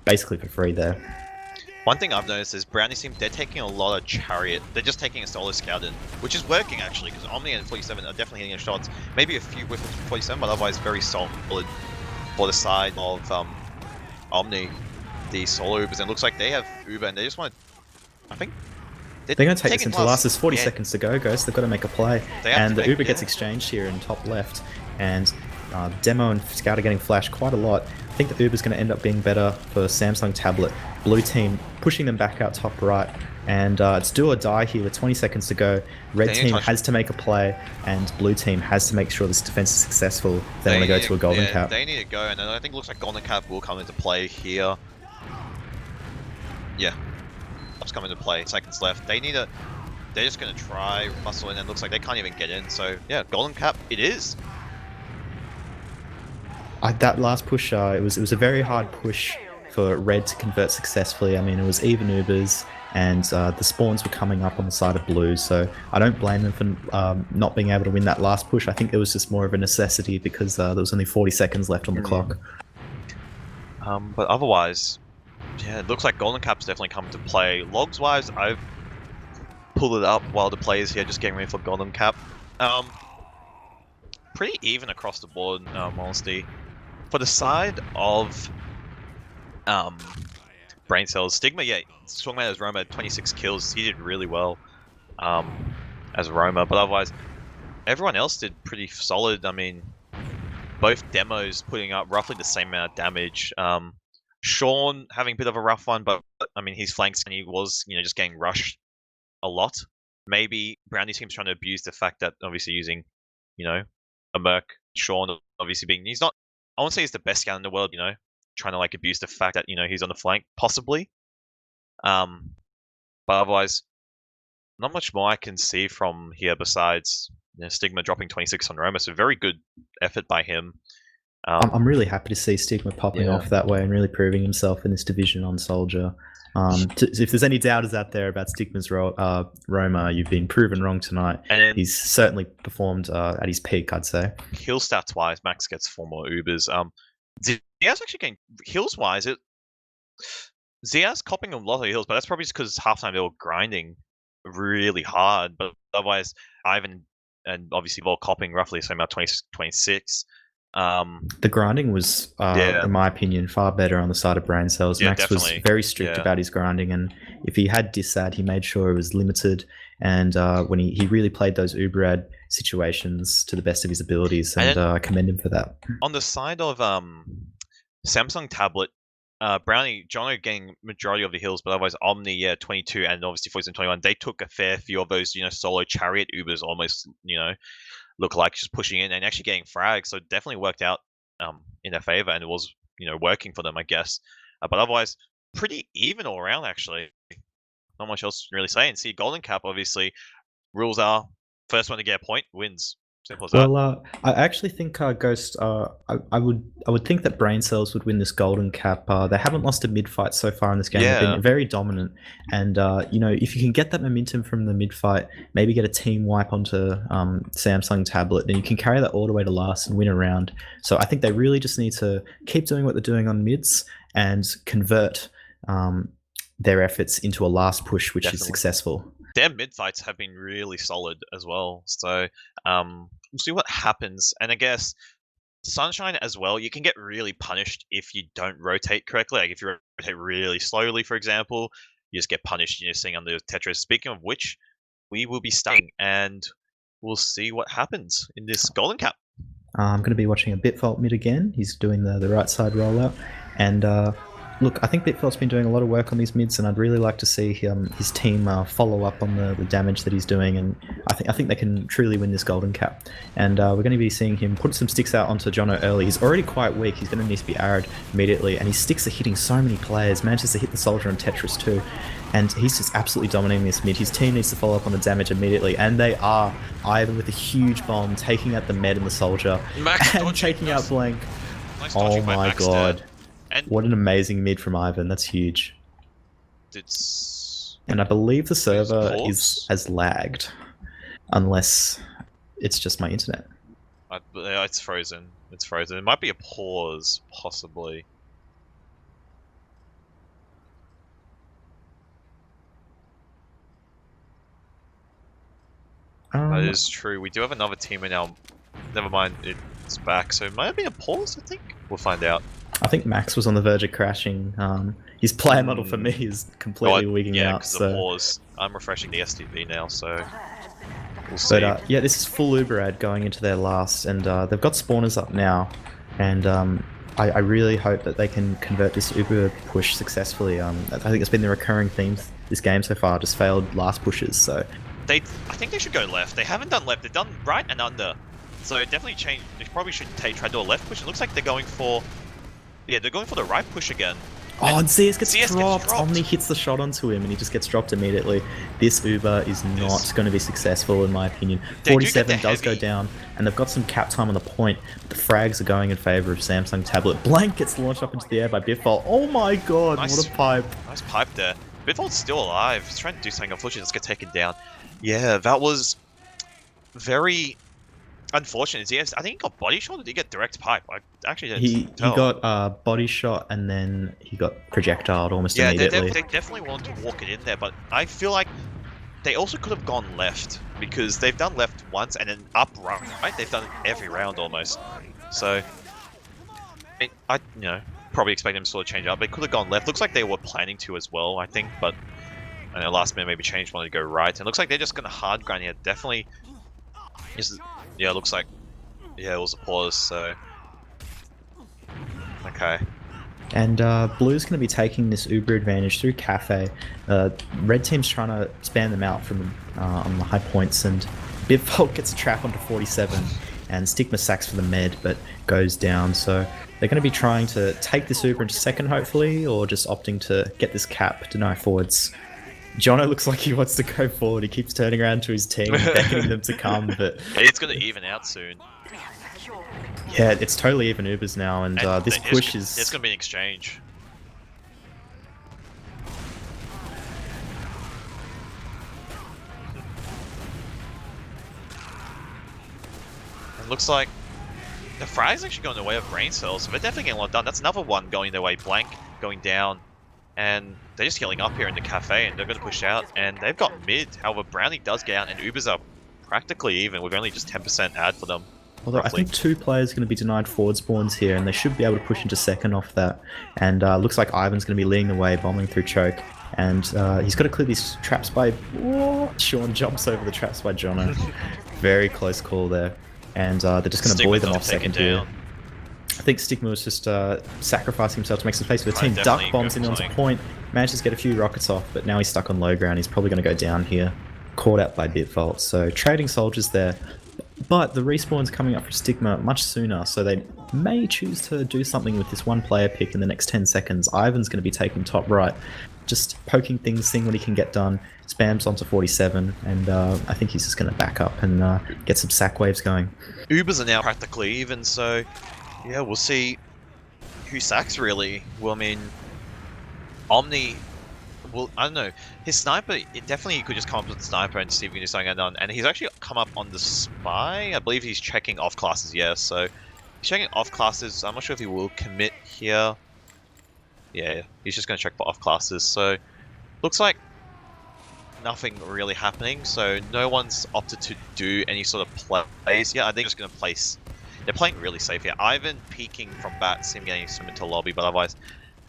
basically for free there. One thing I've noticed is Brownie's team, they're taking a lot of Chariot. They're just taking a solo scout in, which is working actually, because Omni and 47 are definitely hitting their shots. Maybe a few whiffs from 47, but otherwise very solid for the side of Omni, the solo Ubers. And it looks like they have Uber, and they just want to, I think, they're going to take this into last. There's 40 seconds to go, Ghost. They've got to make a play. And the Uber gets exchanged here in top left, and Demo and Scout are getting flashed quite a lot. I think the Uber's going to end up being better for Samsung Tablet. Blue team pushing them back out top right, and it's do or die here with 20 seconds to go. Red team has to make a play, and blue team has to make sure this defense is successful. They want to go to a golden cap. They need to go, and I think it looks like golden cap will come into play here. Yeah. What's coming to play? Seconds left. They need a... They're just going to try muscle in, and it looks like they can't even get in. So, yeah, golden cap it is. That last push, it was a very hard push for red to convert successfully. I mean, it was even Ubers, and the spawns were coming up on the side of blue, so I don't blame them for not being able to win that last push. I think it was just more of a necessity because there was only 40 seconds left on the clock. But otherwise, yeah, it looks like golden cap's definitely come to play. Logs-wise, I've pulled it up while the players here just getting ready for golden cap. Pretty even across the board, honestly. For the side of Brain Cells, Stigma, yeah, Swingman as Roma, 26 kills. He did really well as Roma, but otherwise, everyone else did pretty solid. I mean, both demos putting up roughly the same amount of damage. Sean having a bit of a rough one, but I mean, his flanks and he was, just getting rushed a lot. Maybe Brownie team's trying to abuse the fact that obviously using, a Merc, Sean obviously being, he's not, I won't say he's the best scout in the world, trying to like abuse the fact that, he's on the flank, possibly. But otherwise, not much more I can see from here besides Stigma dropping 26 on Roma, so very good effort by him. I'm really happy to see Stigma popping off that way and really proving himself in this division on Soldier. If there's any doubters out there about Stigma's Roma, you've been proven wrong tonight. And he's certainly performed at his peak, I'd say. Heal stats wise, Max gets 4 more Ubers. Zia's actually getting heals wise. Zia's copping a lot of heals, but that's probably just because halftime they were grinding really hard. But otherwise, Ivan and obviously Vol copping roughly the same amount, 26. The grinding was, in my opinion, far better on the side of Brain Cells. Yeah, Max definitely. was very strict about his grinding, and if he had disad, he made sure it was limited. And when he really played those Uberad situations to the best of his abilities, and I commend him for that. On the side of Samsung tablet, Brownie, Jono getting majority of the hills, but otherwise Omni, 22, and obviously Poison 21, they took a fair few of those, solo chariot Ubers almost, look like just pushing in and actually getting frags, so it definitely worked out in their favor, and it was working for them, I guess. But otherwise, pretty even all around actually. Not much else to really say. And see, golden cap obviously rules are first one to get a point wins. Simple as that. Well, I actually think Ghost. I would think that Brain Cells would win this golden cap. They haven't lost a mid fight so far in this game. They've been very dominant, and if you can get that momentum from the mid fight, maybe get a team wipe onto Samsung tablet, then you can carry that all the way to last and win a round. So I think they really just need to keep doing what they're doing on mids and convert their efforts into a last push, which is successful. Their mid fights have been really solid as well. So we'll see what happens. And I guess Sunshine as well, you can get really punished if you don't rotate correctly. Like if you rotate really slowly, for example, you just get punished. You're seeing under Tetris. Speaking of which, we will be staying and we'll see what happens in this golden cap. I'm going to be watching a Bitfault mid again. He's doing the right side rollout. And look, I think Bitfault's been doing a lot of work on these mids, and I'd really like to see his team follow up on the damage that he's doing. And I think they can truly win this golden cap. And we're going to be seeing him put some sticks out onto Jono early. He's already quite weak. He's going to need to be arrowed immediately. And his sticks are hitting so many players. Manages to hit the Soldier and Tetris too. And he's just absolutely dominating this mid. His team needs to follow up on the damage immediately. And they are. Ivan with a huge bomb, taking out the Med and the Soldier. Max and taking out Blank. Nice Oh my god. And what an amazing mid from Ivan. That's huge. It's... And I believe the server has lagged. Unless it's just my internet. It's frozen. It's frozen. It might be a pause, possibly. That is true. We do have another team in our... Never mind, it's back. So it might have been a pause, I think. We'll find out. I think Max was on the verge of crashing. His player model for me is completely wigging out. Because of pause. I'm refreshing the STV now, so we'll see. But yeah, this is full Uberad going into their last, and they've got spawners up now, and I really hope that they can convert this Uber push successfully. I think it's been the recurring theme this game so far, just failed last pushes. So I think they should go left. They haven't done left. They've done right and under. So definitely change. They probably should try to do a left push. It looks like they're going for... Yeah, they're going for the right push again. Oh, and CS gets CS gets dropped. dropped. Omni hits the shot onto him and he just gets dropped immediately. This Uber is not going to be successful in my opinion. They do 47 get the does go heavy. down and they've got some cap time on the point. But the frags are going in favour of Samsung Tablet. Blank gets launched up into the air by Biffle. Oh my god, what a pipe. Nice pipe there. Bitvolt's still alive. He's trying to do something. Unfortunately, let's get taken down. Yeah, that was very unfortunate. Yes, I think he got body shot or did he get direct pipe? I actually didn't He tell. got body shot and then he got projectiled almost immediately. They definitely wanted to walk it in there, but I feel like they also could have gone left because they've done left once and then up right. They've done it every round almost. So I probably expect them to sort of change up. They could have gone left. Looks like they were planning to as well, I think, but I know last minute maybe changed, wanted to go right. And it looks like they're just going to hard grind here. Definitely. Yeah, it looks like it was a pause. So okay. And Blue's going to be taking this Uber advantage through Cafe. Red team's trying to spam them out from on the high points, and Bivfold gets a trap onto 47, and Stigma sacks for the med, but goes down. So they're going to be trying to take this Uber into second, hopefully, or just opting to get this cap, deny forwards. Jono looks like he wants to go forward. He keeps turning around to his team, beckoning them to come, but It's going to even out soon. yeah, it's totally even Ubers now, and this push is... It's going to be an exchange. It looks like the Frag's actually going the way of brain cells, so they're definitely getting a lot done. That's another one going their way. Blank going down, and they're just healing up here in the cafe, and they're going to push out, and they've got mid. However, Brownie does get out, and Ubers are practically even with only just 10% ad for them. Although roughly. I think 2 players are going to be denied forward spawns here, and they should be able to push into second off that. And looks like Ivan's going to be leading the way, bombing through choke. And he's got to clear these traps by... Whoa! Sean jumps over the traps by Jono. Very close call there. And they're just going to bully them off second here. I think Stigma was just sacrificing himself to make some space for the team. Duck bombs in onto point, manages to get a few rockets off, but now he's stuck on low ground. He's probably going to go down here. Caught out by Bitvault. So trading soldiers there. But the respawn's coming up for Stigma much sooner, so they may choose to do something with this one player pick in the next 10 seconds. Ivan's going to be taking top right, just poking things, seeing what he can get done. Spams onto 47, and I think he's just going to back up and get some sack waves going. Ubers are now practically even, so yeah, we'll see who sacks really. Well, I mean, Omni... Well, I don't know. His sniper, it definitely you could just come up with the sniper and see if you can do something done. And he's actually come up on the spy. I believe he's checking off classes, yeah. So he's checking off classes. I'm not sure if he will commit here. Yeah, he's just going to check for off classes. So looks like nothing really happening. So no one's opted to do any sort of plays. Yeah, I think they're just going to place. They're playing really safe here. Ivan peeking from bats, him getting some into lobby, but otherwise.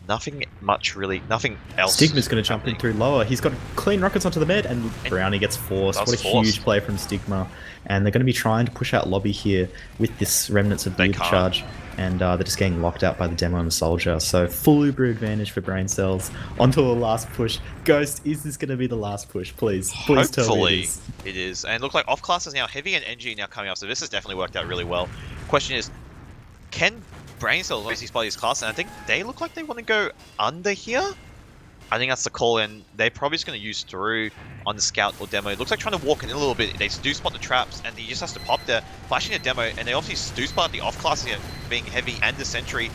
Nothing much really, nothing else. Stigma's going to jump in through lower. He's got clean rockets onto the med, and Brownie gets forced. What a huge play from Stigma. And they're going to be trying to push out lobby here with this remnants of the Uber charge. And they're just getting locked out by the demo and the soldier. So full Uber advantage for brain cells. Onto the last push. Ghost, is this going to be the last push? Please tell me it is. It is. And it looks like off class is now heavy and NG now coming up. So this has definitely worked out really well. Question is, can brain cells obviously spot his class, and I think they look like they want to go under here. I think that's the call, and they're probably just going to use through on the scout or demo. It looks like trying to walk in a little bit. They do spot the traps, and he just has to pop there, flashing a demo, and they obviously do spot the off class here, being heavy and the sentry.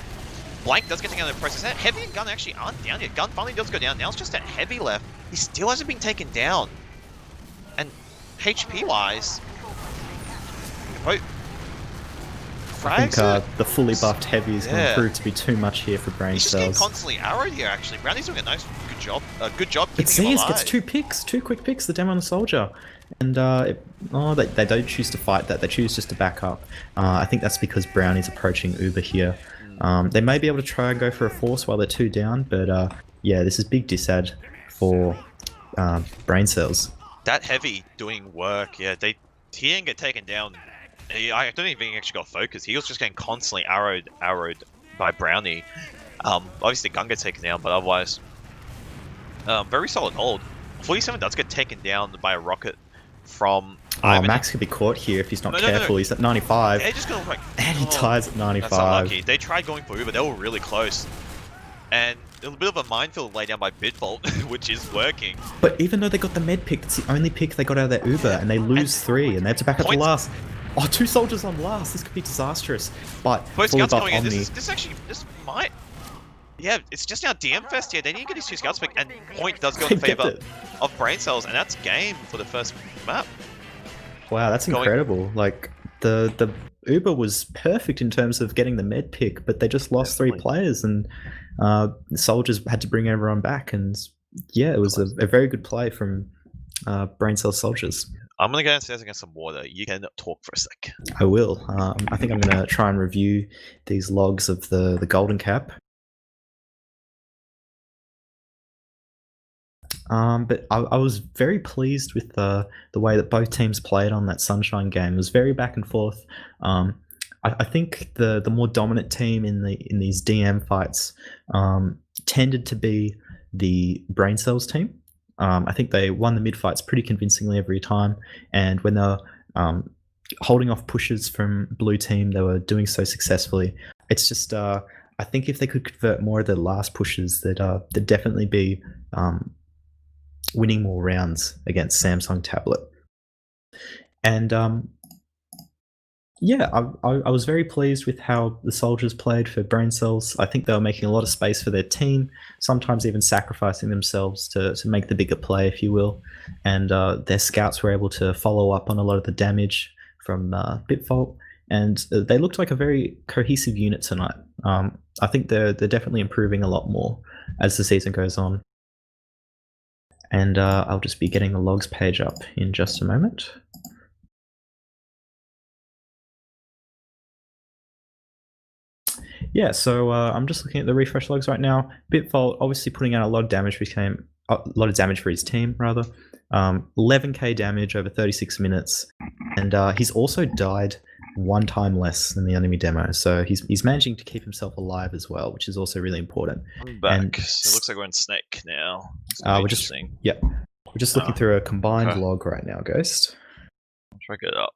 Blank does get taken out of the process. Heavy and gun actually aren't down yet. Gun finally does go down. Now it's just that heavy left. He still hasn't been taken down. And HP wise, I think the fully buffed heavy is going to prove to be too much here for brain cells. He's just getting constantly arrowed here, actually. Brownie's doing a good job but keeping him alive. gets 2 picks, 2 quick picks, the demo and the soldier. And they don't choose to fight that, they choose just to back up. I think that's because Brownie's approaching Uber here. They may be able to try and go for a force while they're 2 down, but yeah, this is big disad for brain cells. That heavy doing work, yeah, he didn't get taken down. I don't even think he actually got focused. He was just getting constantly arrowed by Brownie. Obviously, the gun gets taken down, but otherwise, very solid hold. 47 does get taken down by a rocket from Ivan. Max could be caught here if he's not careful. He's at 95. They're just going like, and he ties at 95. That's unlucky. They tried going for Uber. They were really close. And a bit of a minefield laid down by Bitbolt, which is working. But even though they got the med pick, it's the only pick they got out of their Uber, and they lose 3, and they have to back up to Points- last. Oh, 2 soldiers on last. This could be disastrous. But Both fully scouts buff coming in. Omni. This might. Yeah, it's just now DM Fest here. They need to get these 2 scouts pick, and point does go They in get favor it. of Brain Cells, and that's game for the first map. Wow, that's incredible. Like the Uber was perfect in terms of getting the med pick, but they just lost 3 players, and the soldiers had to bring everyone back. And yeah, it was a very good play from Brain Cell soldiers. I'm gonna go downstairs and get some water. You can talk for a sec. I will. I think I'm going to try and review these logs of the golden cap. But I was very pleased with the way that both teams played on that Sunshine game. It was very back and forth. I think the more dominant team in these DM fights tended to be the Brain Cells team. I think they won the mid fights pretty convincingly every time, and when they were holding off pushes from blue team, they were doing so successfully. It's just I think if they could convert more of their last pushes, they'd definitely be winning more rounds against Samsung Tablet. And yeah, I was very pleased with how the soldiers played for Brain Cells. I think they were making a lot of space for their team, sometimes even sacrificing themselves to make the bigger play, if you will. And their scouts were able to follow up on a lot of the damage from Bitfault, and they looked like a very cohesive unit tonight. I think they're definitely improving a lot more as the season goes on. And I'll just be getting the logs page up in just a moment. Yeah, so I'm just looking at the refresh logs right now. Bitfault obviously putting out a lot of damage for his team, rather. 11k damage over 36 minutes, and he's also died 1 time less than the enemy demo. So he's managing to keep himself alive as well, which is also really important. I'm back. So it looks like we're in Snake now. We're just looking through a combined log right now, Ghost. I'll try to get it up.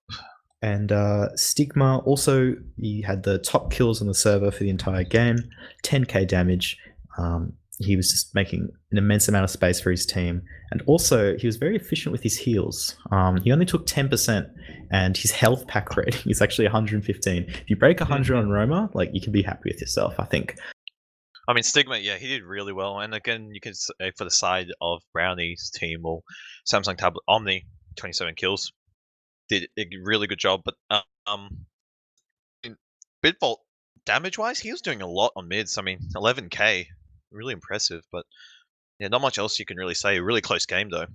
And Stigma also, he had the top kills on the server for the entire game, 10k damage. He was just making an immense amount of space for his team, and also he was very efficient with his heals. He only took 10%, and his health pack rating is actually 115. If you break 100 on Roma, like, you can be happy with yourself, I think. I mean, Stigma, yeah, he did really well. And again, you can say for the side of Brownie's team or Samsung Tablet Omni, 27 kills. Did a really good job. But Bitbolt, damage-wise, he was doing a lot on mids. I mean, 11k, really impressive. But yeah, not much else you can really say. A really close game, though.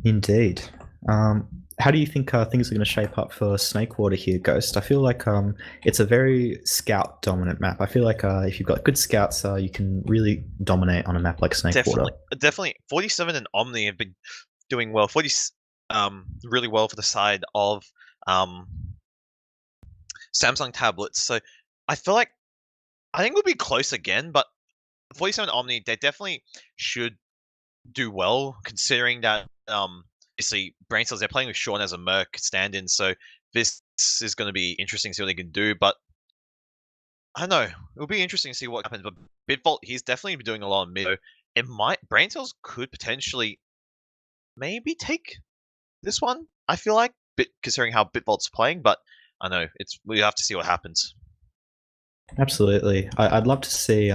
Indeed. How do you think things are going to shape up for Snakewater here, Ghost? I feel like it's a very scout-dominant map. I feel like if you've got good scouts, you can really dominate on a map like Snakewater. Definitely. 47 and Omni have been doing well. 40, really well for the side of Samsung tablets. So I feel like I think we'll be close again, but 47 Omni, they definitely should do well, considering that obviously Brain Cells, they're playing with Sean as a Merc stand-in, so this is going to be interesting to see what they can do. But I don't know, it'll be interesting to see what happens. But Bitvault, he's definitely been doing a lot of mid. So it might Brain Cells could potentially maybe take this one. I feel like, considering how Bitvault's playing, but I know we have to see what happens. Absolutely, I'd love to see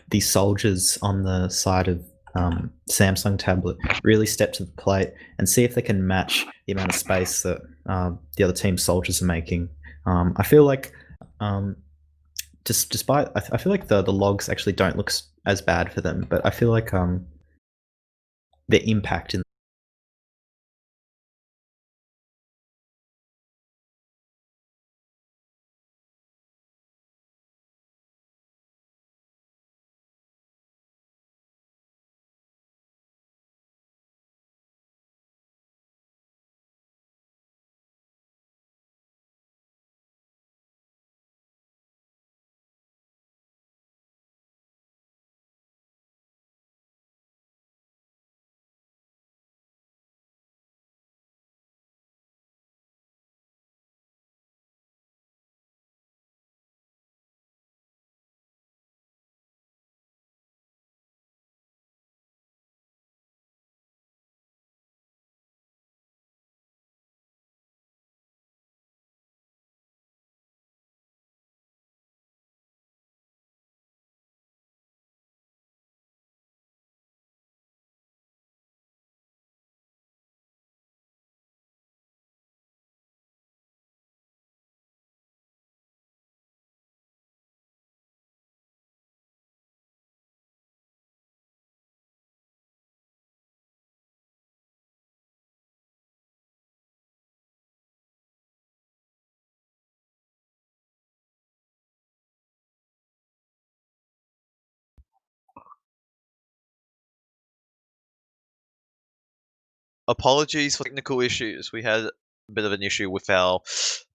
the soldiers on the side of Samsung Tablet really step to the plate and see if they can match the amount of space that the other team's soldiers are making. I feel like despite I feel like the logs actually don't look as bad for them, but I feel like their impact in apologies for technical issues. We had a bit of an issue with our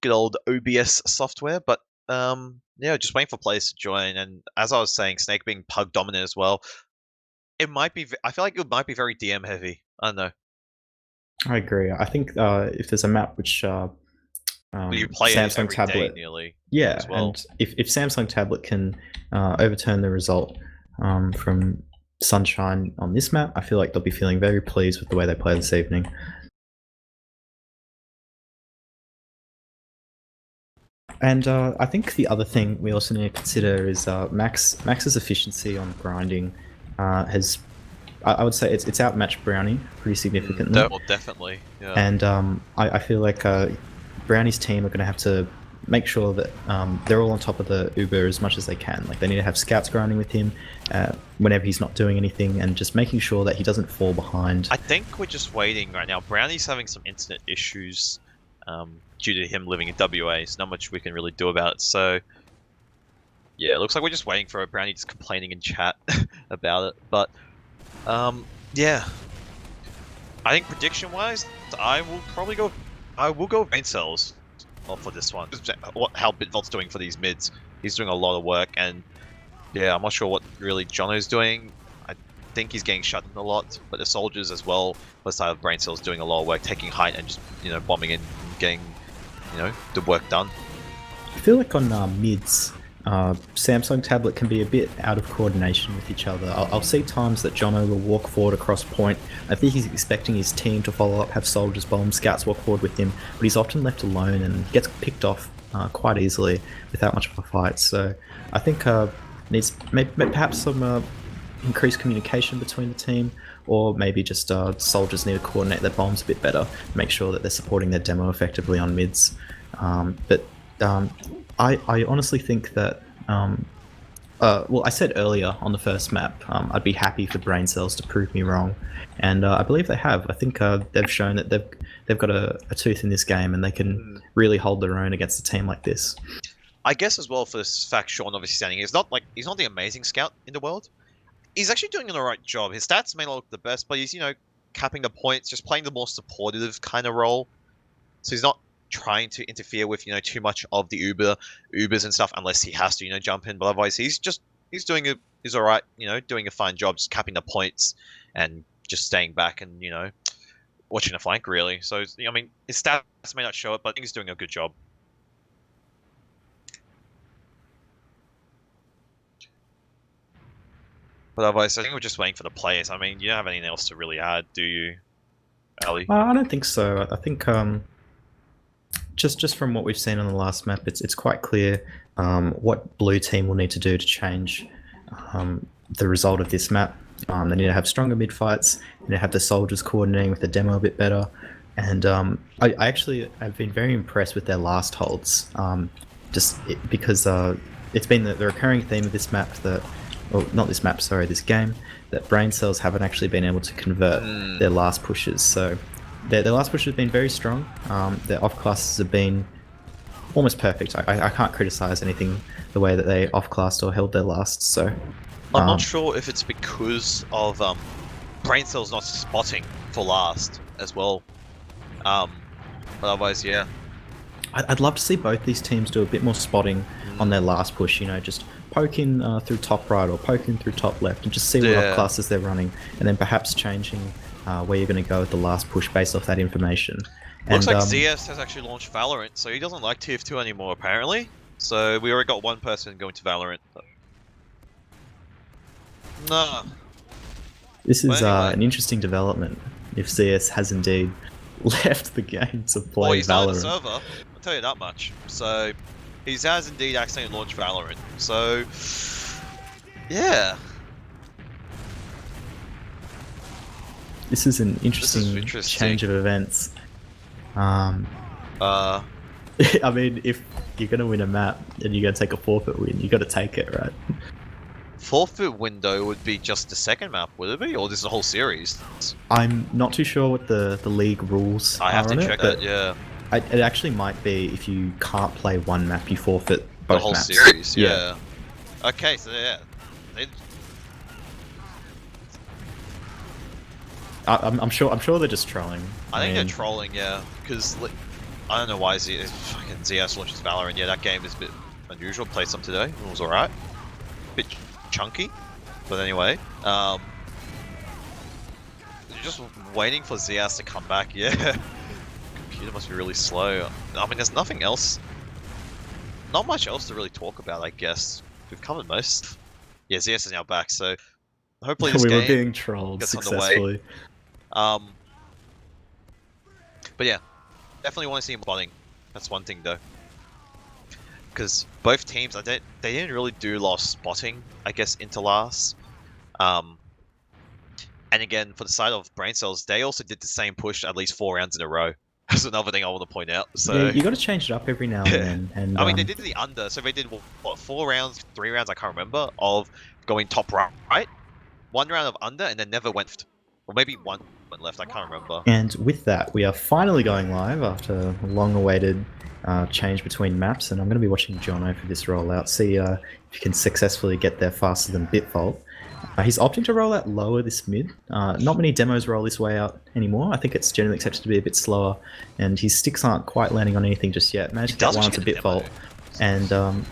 good old OBS software, but yeah, just waiting for players to join. And as I was saying, Snake being pug dominant as well, it might be. I feel like it might be very DM heavy. I don't know. I agree. I think if there's a map which You play it Samsung every day tablet, nearly. yeah, as well. and if Samsung tablet can overturn the result from Sunshine on this map, I feel like they'll be feeling very pleased with the way they play this evening. And I think the other thing we also need to consider is Max's efficiency on grinding has, I would say, it's outmatched Brownie pretty significantly. Well, definitely. Yeah. And I feel like Brownie's team are going to have to make sure that they're all on top of the Uber as much as they can. Like, they need to have scouts grinding with him whenever he's not doing anything, and just making sure that he doesn't fall behind. I think we're just waiting right now. Brownie's having some internet issues due to him living in WA. So not much we can really do about it. So yeah, it looks like we're just waiting for Brownie just complaining in chat about it. But yeah, I think prediction-wise, I will go braincels for this one. How Bitvolt's doing for these mids. He's doing a lot of work, and yeah, I'm not sure what really Jono's doing. I think he's getting shut in a lot, but the soldiers as well, the side of braincels, doing a lot of work, taking height and just bombing in, and getting the work done. I feel like on mids, Samsung tablet can be a bit out of coordination with each other. I'll see times that Jono will walk forward across point. I think he's expecting his team to follow up, have soldiers bomb, scouts walk forward with him, but he's often left alone and gets picked off quite easily without much of a fight. So I think needs perhaps some increased communication between the team, or maybe just soldiers need to coordinate their bombs a bit better, make sure that they're supporting their demo effectively on mids. But I honestly think that, well, I said earlier on the first map, I'd be happy for braincels to prove me wrong, and I believe they have. I think they've shown that they've got a tooth in this game, and they can really hold their own against a team like this. I guess as well, for this fact, Sean obviously saying he's not the amazing scout in the world. He's actually doing an alright job. His stats may not look the best, but he's capping the points, just playing the more supportive kind of role. So he's not trying to interfere with too much of the Ubers and stuff, unless he has to jump in. But otherwise, he's doing alright. Doing a fine job, just capping the points and just staying back and watching the flank really. So I mean, his stats may not show it, but I think he's doing a good job. But otherwise, I think we're just waiting for the players. I mean, you don't have anything else to really add, do you, Ali? I don't think so. I think just from what we've seen on the last map, it's quite clear what blue team will need to do to change the result of this map. They need to have stronger mid fights. They need to have the soldiers coordinating with the demo a bit better. And I actually have been very impressed with their last holds, because it's been the recurring theme of this map that. Well, not this map, sorry, this game, that braincels haven't actually been able to convert their last pushes. So their last pushes have been very strong. Their off classes have been almost perfect. I can't criticize anything the way that they off classed or held their lasts. So I'm not sure if it's because of braincels not spotting for last as well. But otherwise, yeah. I'd love to see both these teams do a bit more spotting on their last push. Just poke in through top right or poke in through top left, and just see what off classes they're running, and then perhaps changing where you're going to go with the last push based off that information. Looks like ZS has actually launched Valorant, so he doesn't like TF2 anymore apparently. So we already got one person going to Valorant. Nah. This is an interesting development. If ZS has indeed left the game to play well, he's Valorant. not on the server, I'll tell you that much. So he has indeed accidentally launched Valorant. So yeah. This is an interesting change of events. I mean, if you're going to win a map and you're going to take a forfeit win, you got to take it, right? Forfeit window would be just the second map, would it be? Or this is a whole series? I'm not too sure what the league rules are. I have to check that, yeah. It actually might be if you can't play one map, you forfeit both the whole maps. Series, yeah. Okay, so yeah. I'm sure they're just trolling. I think mean, they're trolling, yeah, because I don't know why fucking ZS launches Valorant. Yeah, that game is a bit unusual. Played some today, it was alright. Bit chunky, but anyway, just waiting for ZS to come back. Yeah, computer must be really slow. I mean, there's nothing else, not much else to really talk about. I guess we've covered most. Yeah, ZS is now back, so hopefully this we were game being trolled gets successfully. underway. But yeah, definitely want to see him spotting. That's one thing though, because both teams, they didn't really do a lot of spotting, I guess, into last. And again, for the side of Brain Cells, they also did the same push at least 4 rounds in a row. That's another thing I want to point out. So Yeah, you got to change it up every now and then. And I mean, they did the under, so they did what 4 rounds, 3 rounds, I can't remember, of going top right, 1 round of under, and then never went, or maybe 1 went left. I can't remember. And with that, we are finally going live after a long-awaited change between maps, and I'm going to be watching Jono for this rollout. See if he can successfully get there faster than Bitfault. He's opting to roll out lower this mid. Not many demos roll this way out anymore. I think it's generally accepted to be a bit slower, and his sticks aren't quite landing on anything just yet. Managed to get one onto Bitfault, and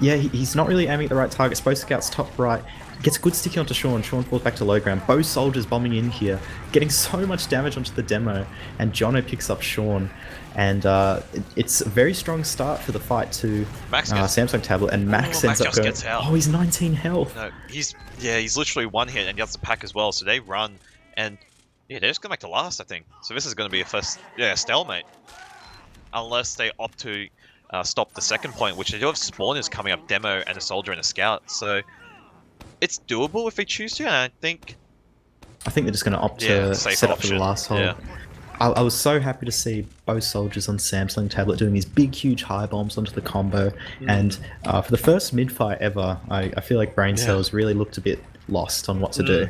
yeah, he's not really aiming at the right target. Both scouts top right. Gets a good sticky onto Sean. Sean falls back to low ground. Both soldiers bombing in here, getting so much damage onto the demo, and Jono picks up Sean. And it's a very strong start for the fight to Samsung tablet, and Max ends up going. Oh, he's 19 health. No, he's literally 1 hit, and he has the pack as well. So they run, and yeah, they're just going back to last, I think. So this is going to be a stalemate, unless they opt to stop the second point, which they do have spawners coming up, demo and a soldier and a scout. So it's doable if they choose to, and I think they're just going to opt to set up for the last hole. Yeah. I was so happy to see both soldiers on Samsung tablet doing these big, huge high bombs onto the combo, and for the first mid fight ever, I feel like Brain Cells really looked a bit lost on what to do.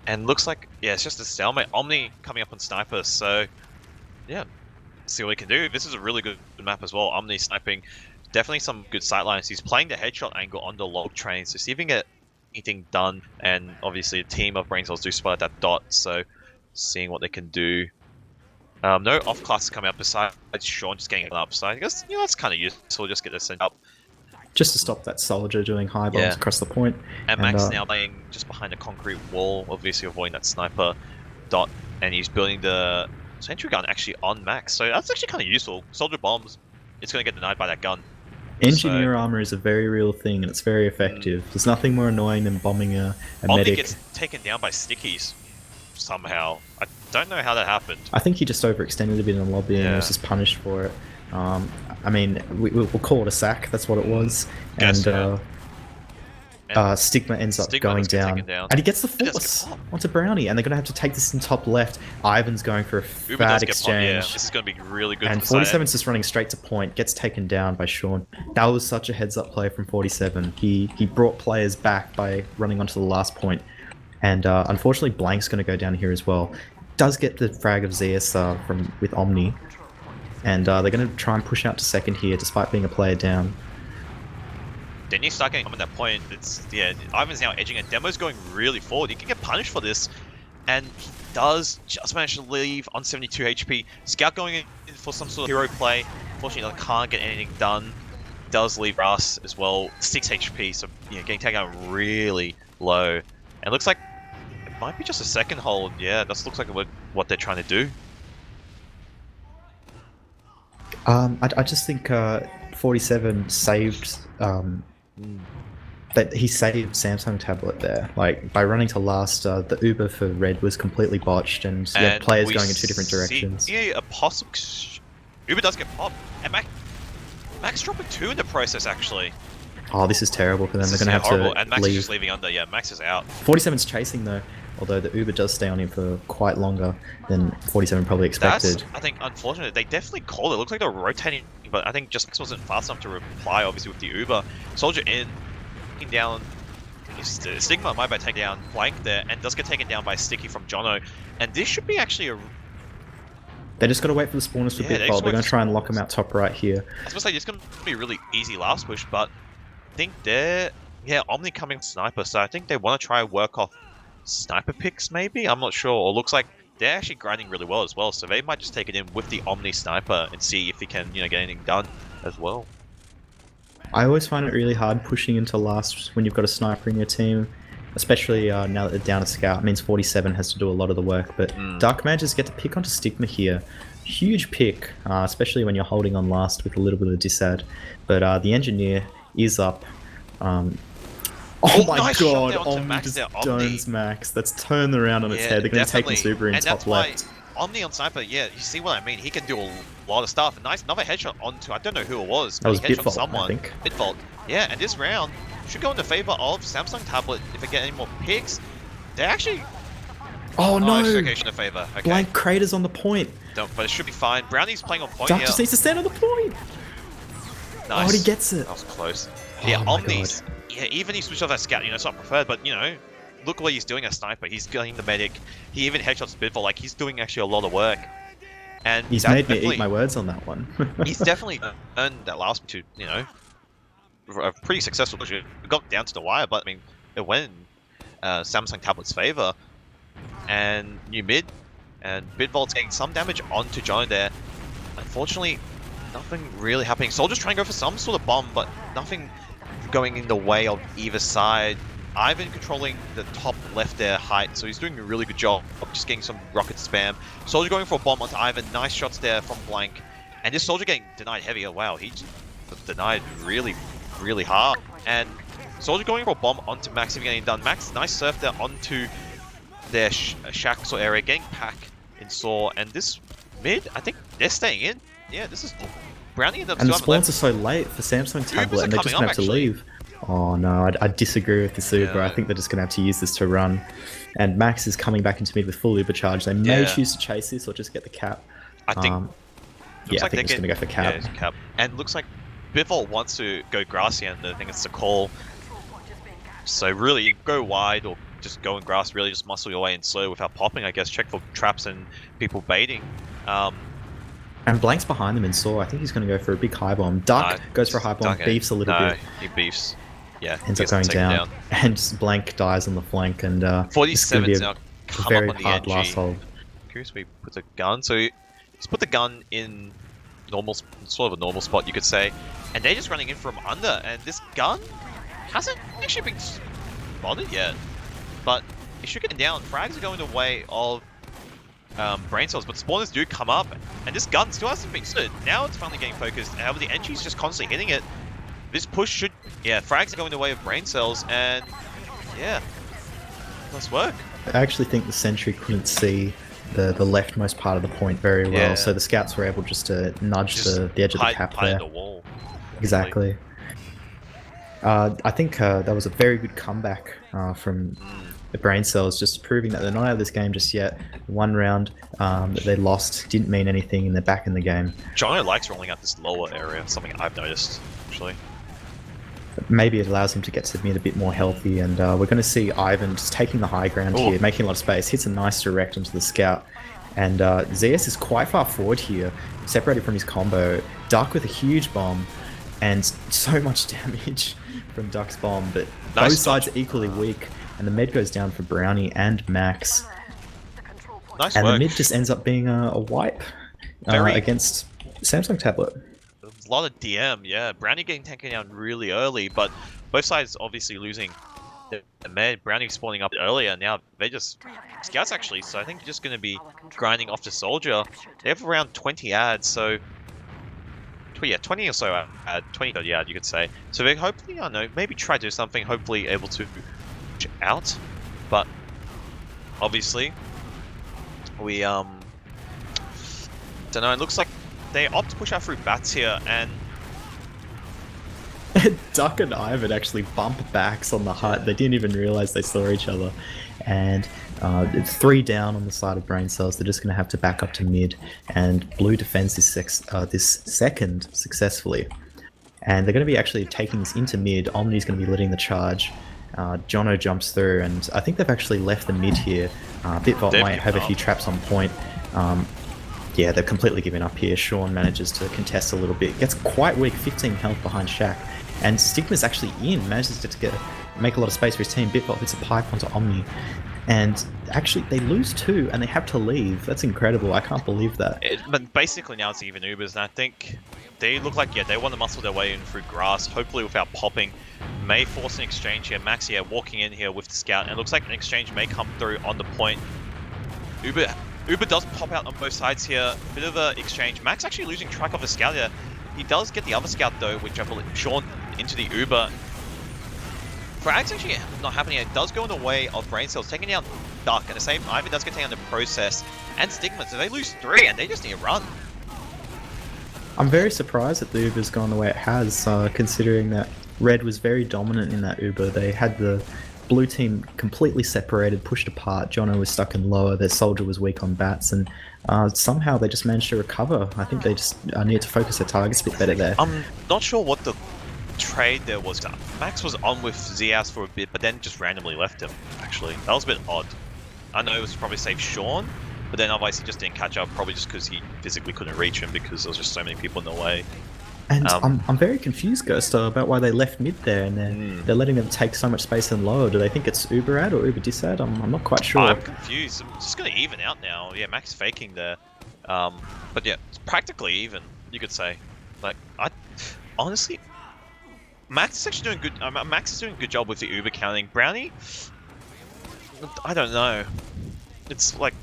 And looks like it's just a stalemate. Omni coming up on sniper, so yeah, see what he can do. This is a really good map as well. Omni sniping. Definitely some good sightlines. He's playing the headshot angle on the log train, so see if he can get anything done. And obviously a team of Brain Cells do spot at that dot, so seeing what they can do. No off classes coming up besides Sean just getting an up. So I guess that's kind of useful. Just get this sent up. Just to stop that soldier doing high bombs across the point. And Max now playing just behind a concrete wall, obviously avoiding that sniper dot, and he's building the sentry gun actually on Max. So that's actually kind of useful. Soldier bombs, it's going to get denied by that gun. Engineer armor is a very real thing, and it's very effective. There's nothing more annoying than bombing a medic. Gets taken down by stickies somehow. I don't know how that happened. I think he just overextended a bit in the lobby and was just punished for it. I mean, we'll call it a sack. That's what it was. And Stigma ends up going down. And he gets the force onto Brownie, and they're going to have to take this in top left. Ivan's going for a fat exchange. This is going to be really good. And 47's just running straight to point, gets taken down by Sean. That was such a heads-up play from 47. He brought players back by running onto the last point. And unfortunately, Blank's going to go down here as well. Does get the frag of ZS with Omni. And they're going to try and push out to second here, despite being a player down. Then you start getting at that point. Ivan's now edging, and Demo's going really forward. He can get punished for this, and he does just manage to leave on 72 HP. Scout going in for some sort of hero play. Unfortunately, can't get anything done. Does leave Russ as well, 6 HP. So getting taken out really low. And it looks like it might be just a second hold. Yeah, that looks like what they're trying to do. I just think 47 saved. That he saved Samsung tablet there, like by running to last. The Uber for red was completely botched, and you had players going in 2 different directions. Yeah, a possible Uber does get popped, and Max dropping 2 in the process actually. Oh, this is terrible for them. They're going to have to and Max leave. Is just leaving under. Yeah, Max is out. 47's chasing though, although the Uber does stay on him for quite longer than 47 probably expected. That's, I think, unfortunate. They definitely called it. It looks like they're rotating, but I think just Max wasn't fast enough to reply, obviously, with the Uber. Soldier in, taking down Stigma, my bad, taking down Blank there, and does get taken down by Sticky from Jono. And this should be actually a... They just got to wait for the spawners to Bitfault. They're going to try and lock them out top right here. I was going to say, this is going to be a really easy last push, but I think they're... Yeah, Omni coming sniper, so I think they want to try and work off sniper picks, maybe? I'm not sure. Or looks like they're actually grinding really well as well, so they might just take it in with the Omni Sniper and see if he can, get anything done as well. I always find it really hard pushing into last when you've got a sniper in your team, especially now that they're down a scout. It means 47 has to do a lot of the work, but Dark Mages get to pick onto Stigma here. Huge pick, especially when you're holding on last with a little bit of disad. But the Engineer is up. Oh my nice god, shot there onto Omni Max just there, Omni. dones Max. That's turned around on its head. They're going to take the Super in and top that's why left. Omni on Sniper, yeah, you see what I mean? He can do a lot of stuff. Nice, another headshot onto, I don't know who it was, That but was he headshot Bitfault, someone. I think. Bitfault. Yeah, and this round should go in the favor of Samsung Tablet if they get any more picks. They actually... Oh no! It's okay, in the favor. Okay. Blank Crater's on the point. Don't, but it should be fine. Brownie's playing on point Duck here. just needs to stand on the point. Nice. Oh, he gets it. That was close. Oh Yeah, my Omni's... Yeah, even he switched off that scout, it's not preferred, but, look what he's doing as Sniper. He's getting the medic. He even headshots Bitfault. Like, he's doing actually a lot of work. And he's made me eat my words on that one. He's definitely earned that last to, a pretty successful push. It got down to the wire, but, I mean, it went in Samsung Tablet's favor. And new mid, and Bitfault's getting some damage onto Jono there. Unfortunately, nothing really happening. Soldier's trying to go for some sort of bomb, but nothing going in the way of either side. Ivan controlling the top left there height, so he's doing a really good job of just getting some rocket spam. Soldier going for a bomb onto Ivan. Nice shots there from Blank. And this Soldier getting denied heavy. Oh, wow, he just denied really, really hard. And Soldier going for a bomb onto Max if getting done. Max, nice surf there onto their shack sort area, getting pack in Saw. And this mid, I think they're staying in. Yeah, this is Brownie and the spawns are so late for Samsung Tablet, and they're just going to have to leave. Oh no, I disagree with this Uber. I think they're just going to have to use this to run. And Max is coming back into mid with full Uber charge. They may choose to chase this or just get the cap. I think. I think it's going to go for cap. Yeah, cap. And looks like Bitfault wants to go grassy, and I think it's the call. So really, you go wide or just go in grass. Really, just muscle your way in slow without popping. I guess check for traps and people baiting. And Blank's behind them in Saw. I think he's going to go for a big high bomb. Duck goes for a high bomb, beefs a little bit. He beefs. Yeah, ends up going down. And Blank dies on the flank. And 47's now come very up on the hard NG. last hold. Curious where he puts a gun. So he's put the gun in sort of a normal spot, you could say. And they're just running in from under. And this gun hasn't actually been spotted yet. But it should get down. Frags are going the way of braincels, but spawners do come up, and this gun still hasn't been stood. Now it's finally getting focused. However, the entry's just constantly hitting it. This push should, frags are going the way of braincels, and nice work. I actually think the sentry couldn't see the leftmost part of the point very well, so the scouts were able just to nudge the edge of the cap there. The wall. Exactly. I think that was a very good comeback from the Braincells, just proving that they're not out of this game just yet. One round that they lost didn't mean anything, and they're back in the game. Jono likes rolling out this lower area, something I've noticed, actually. Maybe it allows him to get to mid a bit more healthy, and we're going to see Ivan just taking the high ground here, making a lot of space, hits a nice direct onto the scout. And ZS is quite far forward here, separated from his combo. Duck with a huge bomb, and so much damage from Duck's bomb, but both sides are equally weak. And the med goes down for Brownie and Max. Nice and work. The mid just ends up being a wipe against Samsung Tablet. A lot of DM, Brownie getting taken down really early, but both sides obviously losing the med. Brownie spawning up earlier, now they just... Scouts actually, so I think you're just going to be grinding off the Soldier. They have around 20 ads, so... 20 or so ad, 20 30 ad you could say. So they hopefully, I don't know, maybe try to do something, hopefully able to out, but obviously we don't know, it looks like they opt to push out through bats here, and Duck and Ivan actually bump backs on the hut. They didn't even realize they saw each other, and it's 3 down on the side of Braincells. They're just going to have to back up to mid, and Blue defends this second successfully, and they're going to be actually taking this into mid. Omni's going to be leading the charge. Jono jumps through, and I think they've actually left the mid here. Bitfault might have a few traps on point. Yeah, they've completely given up here. Sean manages to contest a little bit. Gets quite weak, 15 health behind Shack. And Stigma's actually in, manages to make a lot of space for his team. Bitfault hits a pipe onto Omni. And actually, they lose 2 and they have to leave. That's incredible. I can't believe that. But basically now it's even Ubers, and I think they look like, yeah, they want to muscle their way in through grass, hopefully without popping. May force an exchange here. Max here walking in here with the scout, and it looks like an exchange may come through on the point. Uber does pop out on both sides here. Bit of an exchange. Max actually losing track of the scout here. He does get the other scout though, which I believe Sean into the Uber. Frag's actually not happening. It does go in the way of Braincells, taking down Duck, and the same Ivy does get taken down the Process and Stigma, so they lose 3 and they just need to run. I'm very surprised that the Uber's gone the way it has, considering that Red was very dominant in that Uber. They had the blue team completely separated, pushed apart. Jono was stuck in lower, their soldier was weak on bats, and somehow they just managed to recover. I think they just needed to focus their targets a bit better there. I'm not sure what the trade there was. Max was on with Zias for a bit, but then just randomly left him, actually. That was a bit odd. I know it was probably safe Sean, but then otherwise he just didn't catch up, probably just because he physically couldn't reach him because there was just so many people in the way. And I'm very confused, Ghost, about why they left mid there, and they're letting them take so much space in lower. Do they think it's Uber ad or Uber dis ad? I'm not quite sure. I'm confused. I'm just going to even out now. Yeah, Max faking there. But yeah, it's practically even, you could say. Like, honestly, Max is actually doing good. Max is doing a good job with the Uber counting. Brownie, I don't know. It's like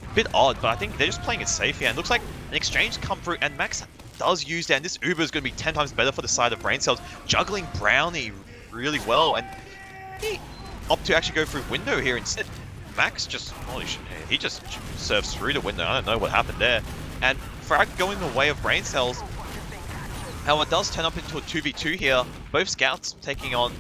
a bit odd, but I think they're just playing it safe here. And it looks like an exchange come through, and Max does use that. And this Uber is going to be 10 times better for the side of Braincells, juggling Brownie really well. And he opted to actually go through window here instead. Max just, holy shit, he just serves through the window. I don't know what happened there. And Frag going the way of Braincells. How it does turn up into a 2v2 here. Both scouts taking on,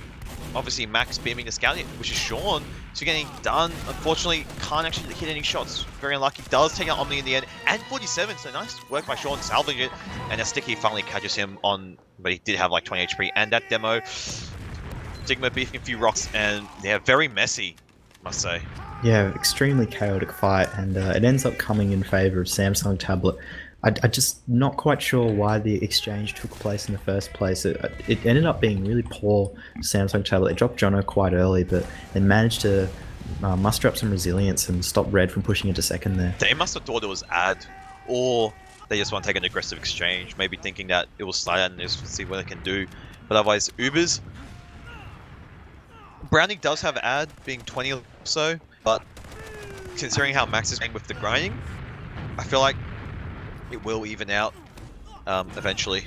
obviously, Max beaming the scout, which is Sean. So getting done. Unfortunately, can't actually hit any shots. Very unlucky. Does take out Omni in the end. And 47, so nice work by Sean salvaging it. And that sticky finally catches him on, but he did have like 20 HP. And that demo, Stigma beefing a few rocks, and yeah, very messy, must say. Yeah, extremely chaotic fight, and it ends up coming in favor of Samsung Tablet. I just not quite sure why the exchange took place in the first place. It ended up being really poor Samsung Tablet. They dropped Jono quite early, but they managed to muster up some resilience and stop Red from pushing into second there. They must have thought it was ad, or they just want to take an aggressive exchange, maybe thinking that it will slide out and just see what they can do. But otherwise, Ubers, Browning does have ad, being 20 or so, but considering how Max is going with the grinding, I feel like it will even out eventually.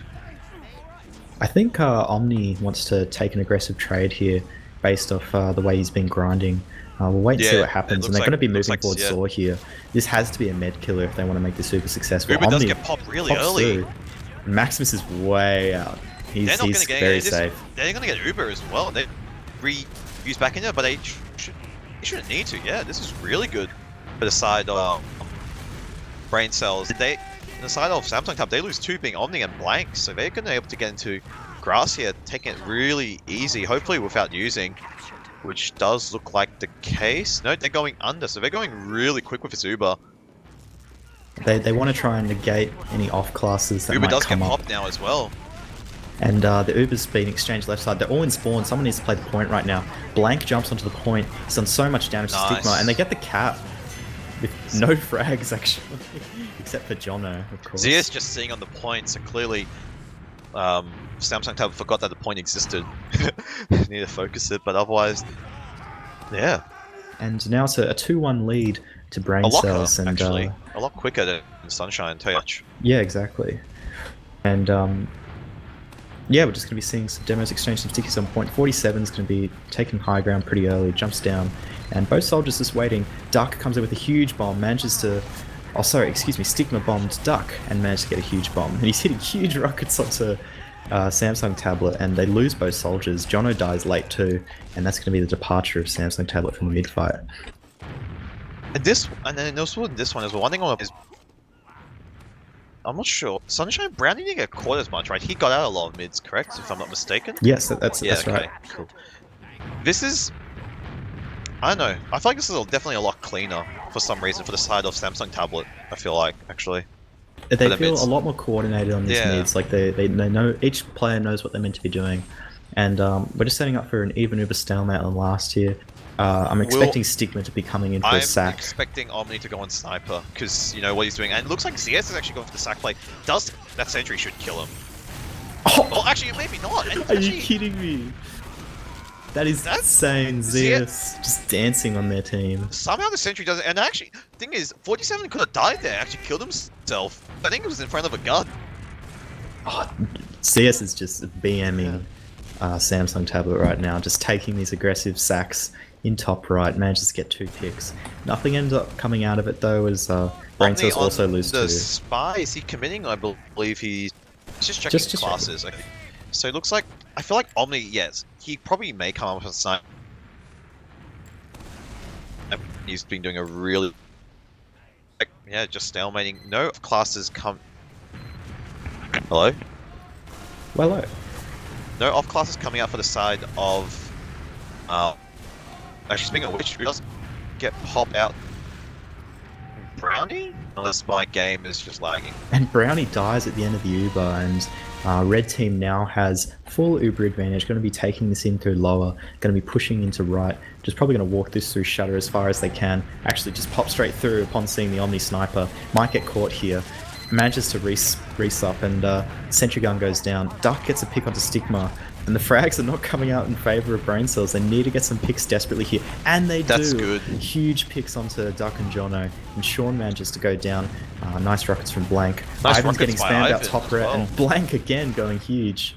I think Omni wants to take an aggressive trade here based off the way he's been grinding. We'll wait and see what happens, and they're going to be moving towards Saw here. This has to be a med killer if they want to make this super successful. Uber Omni does get popped really early. Maximus is way out. He's very safe. They're going to get Uber as well. They use back in there, but they shouldn't need to. Yeah, this is really good for the side of Braincells. On the side of Samsung Tab, they lose 2 being Omni and Blank, so they're going to be able to get into grass here, taking it really easy, hopefully without using, which does look like the case. No, they're going under, so they're going really quick with this Uber. They want to try and negate any off classes that Uber might does come get up. popped now as well. And the Uber's being exchanged left side. They're all in spawn. Someone needs to play the point right now. Blank jumps onto the point. He's done so much damage to Stigma, and they get the cap. With no frags, actually. Except for Jono, of course. Zia's just sitting on the point, so clearly Samsung Tab forgot that the point existed. Need to focus it, but otherwise, yeah. And now it's a 2-1 lead to Braincells. And actually. A lot quicker than Sunshine, too much. Yeah, exactly. And yeah, we're just going to be seeing some demos exchange some stickies on point. 47 is going to be taking high ground pretty early, jumps down, and both soldiers just waiting. Duck comes in with a huge bomb, manages to... Oh, sorry, excuse me, Stigma bombed Duck and managed to get a huge bomb. And he's hitting huge rockets onto Samsung Tablet, and they lose both soldiers. Jono dies late too, and that's going to be the departure of Samsung Tablet from the mid-fight. And then also this one as well. One thing is, I'm not sure. Sunshine Brownie didn't get caught as much, right? He got out a lot of mids, correct? If I'm not mistaken. Yes, that's okay, right. Cool. This is, I don't know. I feel like this is definitely a lot cleaner for some reason for the side of Samsung Tablet. I feel like actually. They feel mids. A lot more coordinated on these mids. Like they know, each player knows what they're meant to be doing, and we're just setting up for an even Uber stalemate on last here. I'm expecting Stigma to be coming in for a I'm sack. expecting Omni to go on Sniper, because you know what he's doing. And it looks like CS is actually going for the sack play. Does that sentry should kill him. Oh, well, actually, maybe not. And are you kidding me? That's insane. Zeus just dancing on their team. Somehow the sentry doesn't. And actually, thing is, 47 could have died there. Actually, killed himself. I think it was in front of a gun. Oh, CS is just BMing Samsung tablet right now, just taking these aggressive sacks in top right. Manages to get 2 picks. Nothing ends up coming out of it though, as braincels also lose 2. The spy, is he committing? I believe he's just checking classes. Okay. So it looks like, I feel like Omni, yes, he probably may come up with a snipe. He's been doing a really, yeah, just stalemating. No classes come. Hello? Well, no off classes coming out for the side of. Actually, speaking of which, we does get popped out. Brownie? Unless my game is just lagging. And Brownie dies at the end of the Uber, and red team now has full Uber advantage. Going to be taking this in through lower. Going to be pushing into right. Just probably going to walk this through shutter as far as they can. Actually, just pop straight through upon seeing the Omni sniper. Might get caught here. Manages to reese up, and sentry gun goes down. Duck gets a pick onto Stigma, and the frags are not coming out in favor of braincels. They need to get some picks desperately here, and they do. That's good. Huge picks onto Duck and Jono, and Sean manages to go down. Nice rockets from Blank. Nice Ivan's getting spammed out top right, well. and Blank again going huge.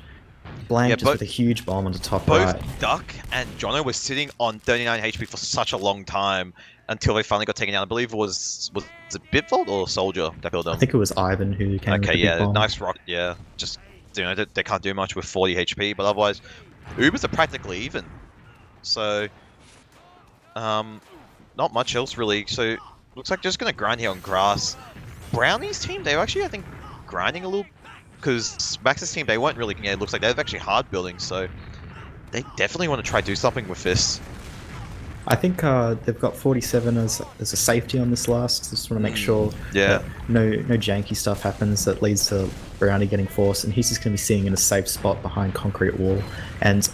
Blank just with a huge bomb onto top right. Both Duck and Jono were sitting on 39 HP for such a long time until they finally got taken down. I believe it was it Bitfold or Soldier that killed them? I think it was Ivan who came with the big bomb. Nice rock, yeah. Just, you know, they can't do much with 40 HP, but otherwise, Ubers are practically even. So, not much else really. So, looks like just gonna grind here on grass. Brownie's team, they were actually, I think, grinding a little, because Max's team, they weren't really, it looks like they're actually hard building, so they definitely want to try to do something with this. I think they've got 47 as a safety on this last. Just want to make sure that no janky stuff happens that leads to Brownie getting forced, and he's just going to be sitting in a safe spot behind concrete wall. And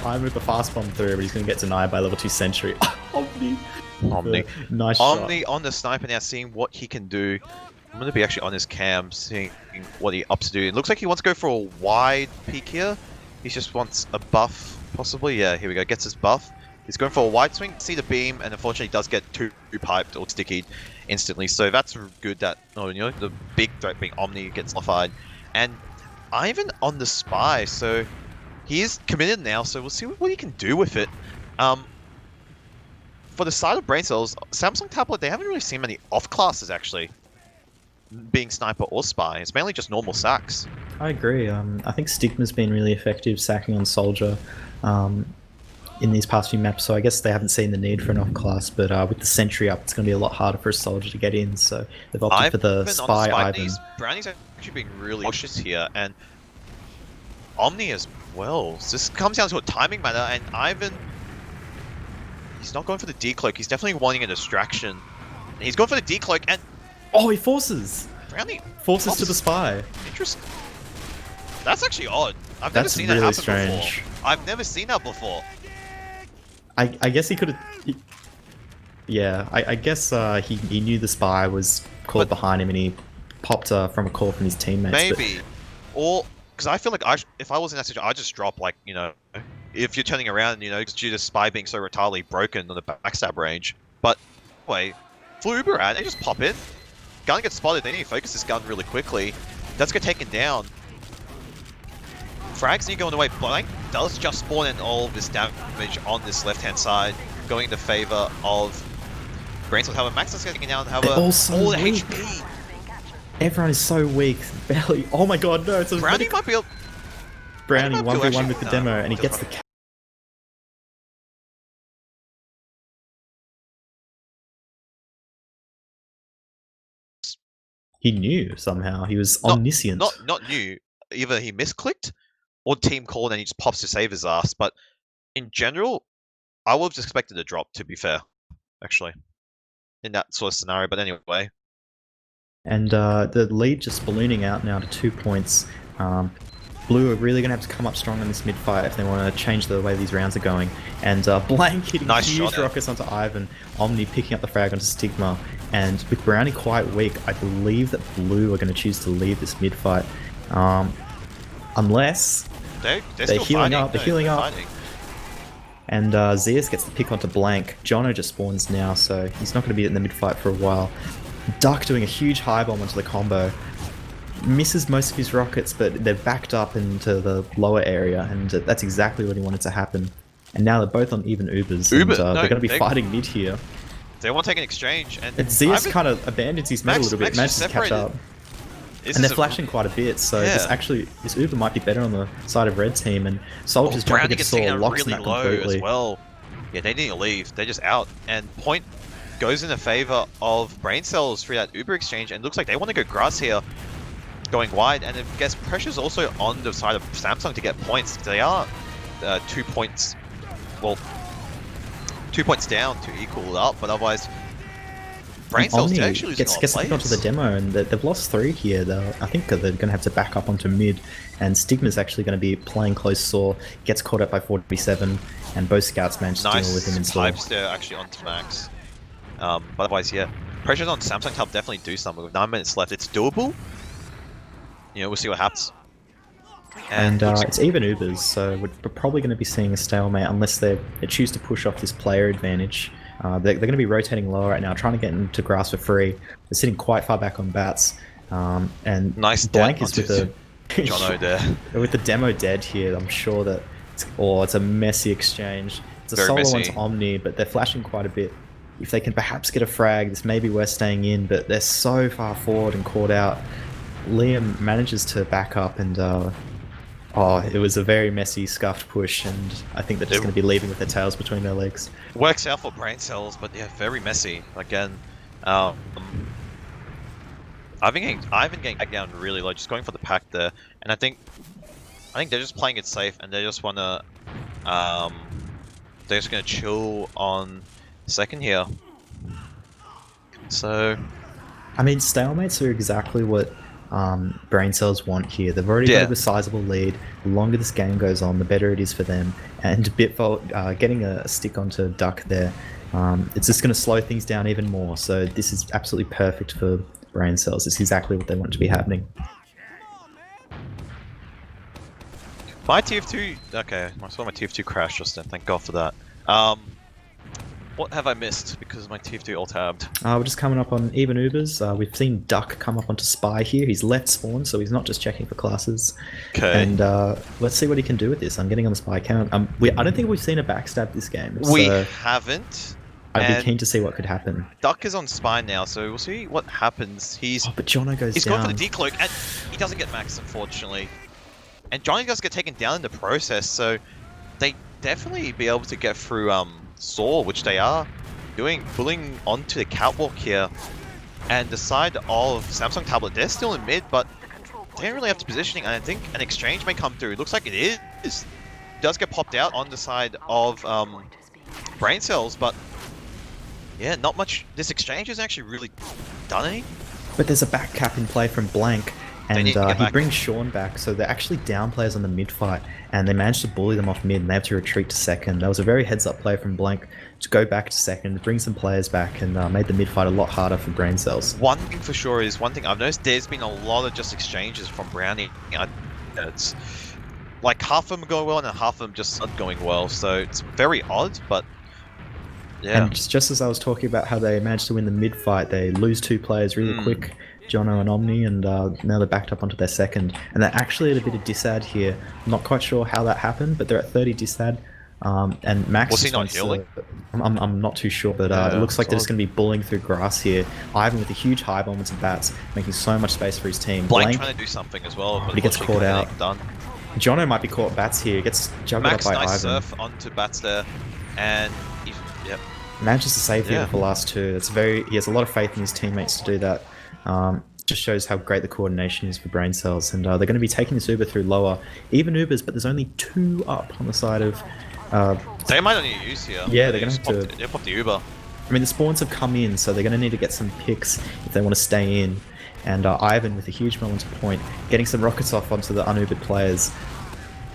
I'm with the fast bomb through, but he's going to get denied by level 2 sentry. Omni. Nice Omni shot. On the sniper now, seeing what he can do. I'm going to be actually on his cam, seeing what he ups to do. It looks like he wants to go for a wide peek here. He just wants a buff, possibly. Yeah, here we go. Gets his buff. He's going for a wide swing, see the beam, and unfortunately does get two piped or stickied instantly. So that's good that, you know, the big threat being Omni gets nullified. And Ivan on the spy, so he is committed now, so we'll see what he can do with it. For the side of braincels, Samsung tablet, they haven't really seen many off classes actually, being sniper or spy. It's mainly just normal sacks. I agree. I think Stigma's been really effective sacking on Soldier in these past few maps, so I guess they haven't seen the need for an off class, but with the sentry up, it's going to be a lot harder for a Soldier to get in, so they've opted for the spy Ivan. Brownie's actually being really cautious here, and Omni as well. So this comes down to a timing matter, and Ivan, he's not going for the decloak, he's definitely wanting a distraction. And he's going for the decloak, and oh, he forces! Brownie forces to the spy. Interesting. That's actually odd. I've never seen that happen before. I've never seen that before. I guess he could have... Yeah, I guess he knew the spy was caught behind him and he popped from a call from his teammates. Maybe. Or, because I feel like if I was in that situation, I'd just drop, like, you know, if you're turning around, you know, due to spy being so retardedly broken on the backstab range. But, anyway, full Uber ad, they just pop in. Gun gets spotted, they need to focus this gun really quickly. Does get taken down. Frags need to go on the way. Blank does just spawn in all of this damage on this left-hand side, going in the favor of braincels. However, Max is getting down. However, all the weak. HP. Everyone is so weak. Barely. Oh my god, no! It's a Brownie might be able. Brownie 1v1 with the demo, and he gets the. He knew somehow. He was omniscient. Not new. Either he misclicked, or team called and he just pops to save his ass. But in general, I would have expected a drop, to be fair, actually, in that sort of scenario. But anyway. And the lead just ballooning out now to 2 points. Blue are really going to have to come up strong in this mid-fight if they want to change the way these rounds are going. And Blank hitting Nice huge shot, rockets onto Ivan, Omni picking up the frag onto Stigma, and with Brownie quite weak, I believe that Blue are going to choose to leave this mid-fight. Unless they're healing fighting. up, they're healing up. And Zeus gets the pick onto Blank. Jono just spawns now, so he's not going to be in the mid-fight for a while. Duck doing a huge high bomb onto the combo. Misses most of his rockets, but they're backed up into the lower area, and that's exactly what he wanted to happen. And now they're both on even Ubers, and they're going to be fighting mid here. They want to take an exchange, and Zeus kind of abandons his mid a little bit, manages to catch up. And they're flashing quite a bit, so this Uber might be better on the side of red team, and Soldier's jumping into Saw locks really that low completely. As well. Yeah, they need to leave. They're just out, and point goes in the favor of Brain Cells through that Uber exchange, and looks like they want to go grass here, going wide, and I guess pressure's also on the side of Samsung to get points. They are 2 points, well, 2 points down to equal it up, but otherwise Brain Cells actually gets the pick onto the demo, and they've lost 3 here. I think they're going to have to back up onto mid, and Stigma's actually going to be playing close Saw, gets caught up by 47, and both scouts manage to deal with him in Saw. Nice pipes there actually onto Max. But otherwise, yeah, pressure's on Samsung to help definitely do something. With 9 minutes left, it's doable. You know, we'll see what happens. And it's even Ubers, so we're probably going to be seeing a stalemate unless they choose to push off this player advantage. They're going to be rotating lower right now, trying to get into grass for free. They're sitting quite far back on bats. And nice Blank is with the Jono there. With the demo dead here, I'm sure that it's a messy exchange. It's a Very solo messy. onto Omni, but they're flashing quite a bit. If they can perhaps get a frag, this may be worth staying in, but they're so far forward and caught out. Liam manages to back up, and it was a very messy, scuffed push, and I think they're just going to be leaving with their tails between their legs. Works out for Brain Cells, but yeah, very messy. Again, I've been getting back down really low, just going for the pack there, and I think they're just playing it safe, and they just wanna, they're just gonna chill on second here. So, I mean, stalemates are exactly what Brain Cells want here. They've already got a sizable lead. The longer this game goes on, the better it is for them. And Bitvolt getting a stick onto Duck there, it's just going to slow things down even more. So this is absolutely perfect for Brain Cells. It's exactly what they want to be happening. My TF2, okay, I saw my TF2 crash just then. Thank God for that. What have I missed because my TF2 alt-tabbed? We're just coming up on even Ubers. We've seen Duck come up onto Spy here. He's left spawn, so he's not just checking for classes. Okay. And let's see what he can do with this. I'm getting on the Spy count. I don't think we've seen a backstab this game. We haven't. I'd be keen to see what could happen. Duck is on Spy now, so we'll see what happens. But Jono goes down. He's going for the decloak, and he doesn't get max, unfortunately. And Johnny does get taken down in the process, so they definitely be able to get through Saw, which they are doing, pulling onto the catwalk here. And the side of Samsung Tablet, they're still in mid, but they don't really have the positioning, and I think an exchange may come through. It looks like it is. It does get popped out on the side of Brain Cells, but yeah, not much. This exchange isn't actually really done any. But there's a back cap in play from Blank, and he brings Sean back, so they're actually down players on the mid fight, and they managed to bully them off mid, and they have to retreat to second. That was a very heads-up play from Blank to go back to second, bring some players back, and made the mid fight a lot harder for Brain Cells. One thing for sure is, one thing I've noticed, there's been a lot of just exchanges from Brownie. It's like half of them are going well, and half of them just aren't going well, so it's very odd, but yeah. And just as I was talking about how they managed to win the mid fight, they lose 2 players really quick, Jono and Omni, and now they're backed up onto their second. And they're actually at a bit of disad here. I'm not quite sure how that happened, but they're at 30 disad. And Max was he not healing? I'm not too sure, but it looks like they're just going to be bullying through grass here. Ivan with a huge high bomb and some bats, making so much space for his team. Blank trying to do something as well, but he gets caught out. Done. Jono might be caught bats here. Gets juggled up by nice Ivan. surf onto bats there, and he's, yep. Manages to save him for the last 2. That's he has a lot of faith in his teammates to do that. Just shows how great the coordination is for Brain Cells, and they're going to be taking this Uber through lower, even Ubers, but there's only 2 up on the side of. They might not need to use here. Yeah, they're going to have to. They'll pop the Uber. I mean, the spawns have come in, so they're going to need to get some picks if they want to stay in. and Ivan with a huge moment to point, getting some rockets off onto the unubered players.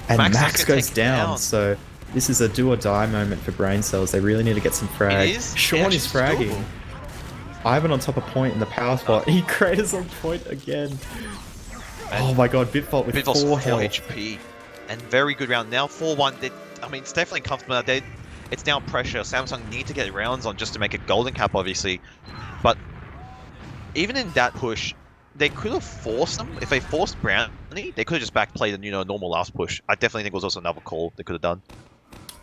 And Max goes down, so this is a do or die moment for Brain Cells. They really need to get some frag. Sean is fragging. Doable. Ivan on top of point in the power spot. He Kratos on point again. Oh my god, Bitfault with 4 health. HP. And very good round. Now 4-1. I mean, it's definitely comfortable now. It's now pressure. Samsung need to get rounds on just to make a golden cap, obviously. But even in that push, they could have forced them. If they forced Brownie, they could have just backplayed a normal last push. I definitely think it was also another call they could have done.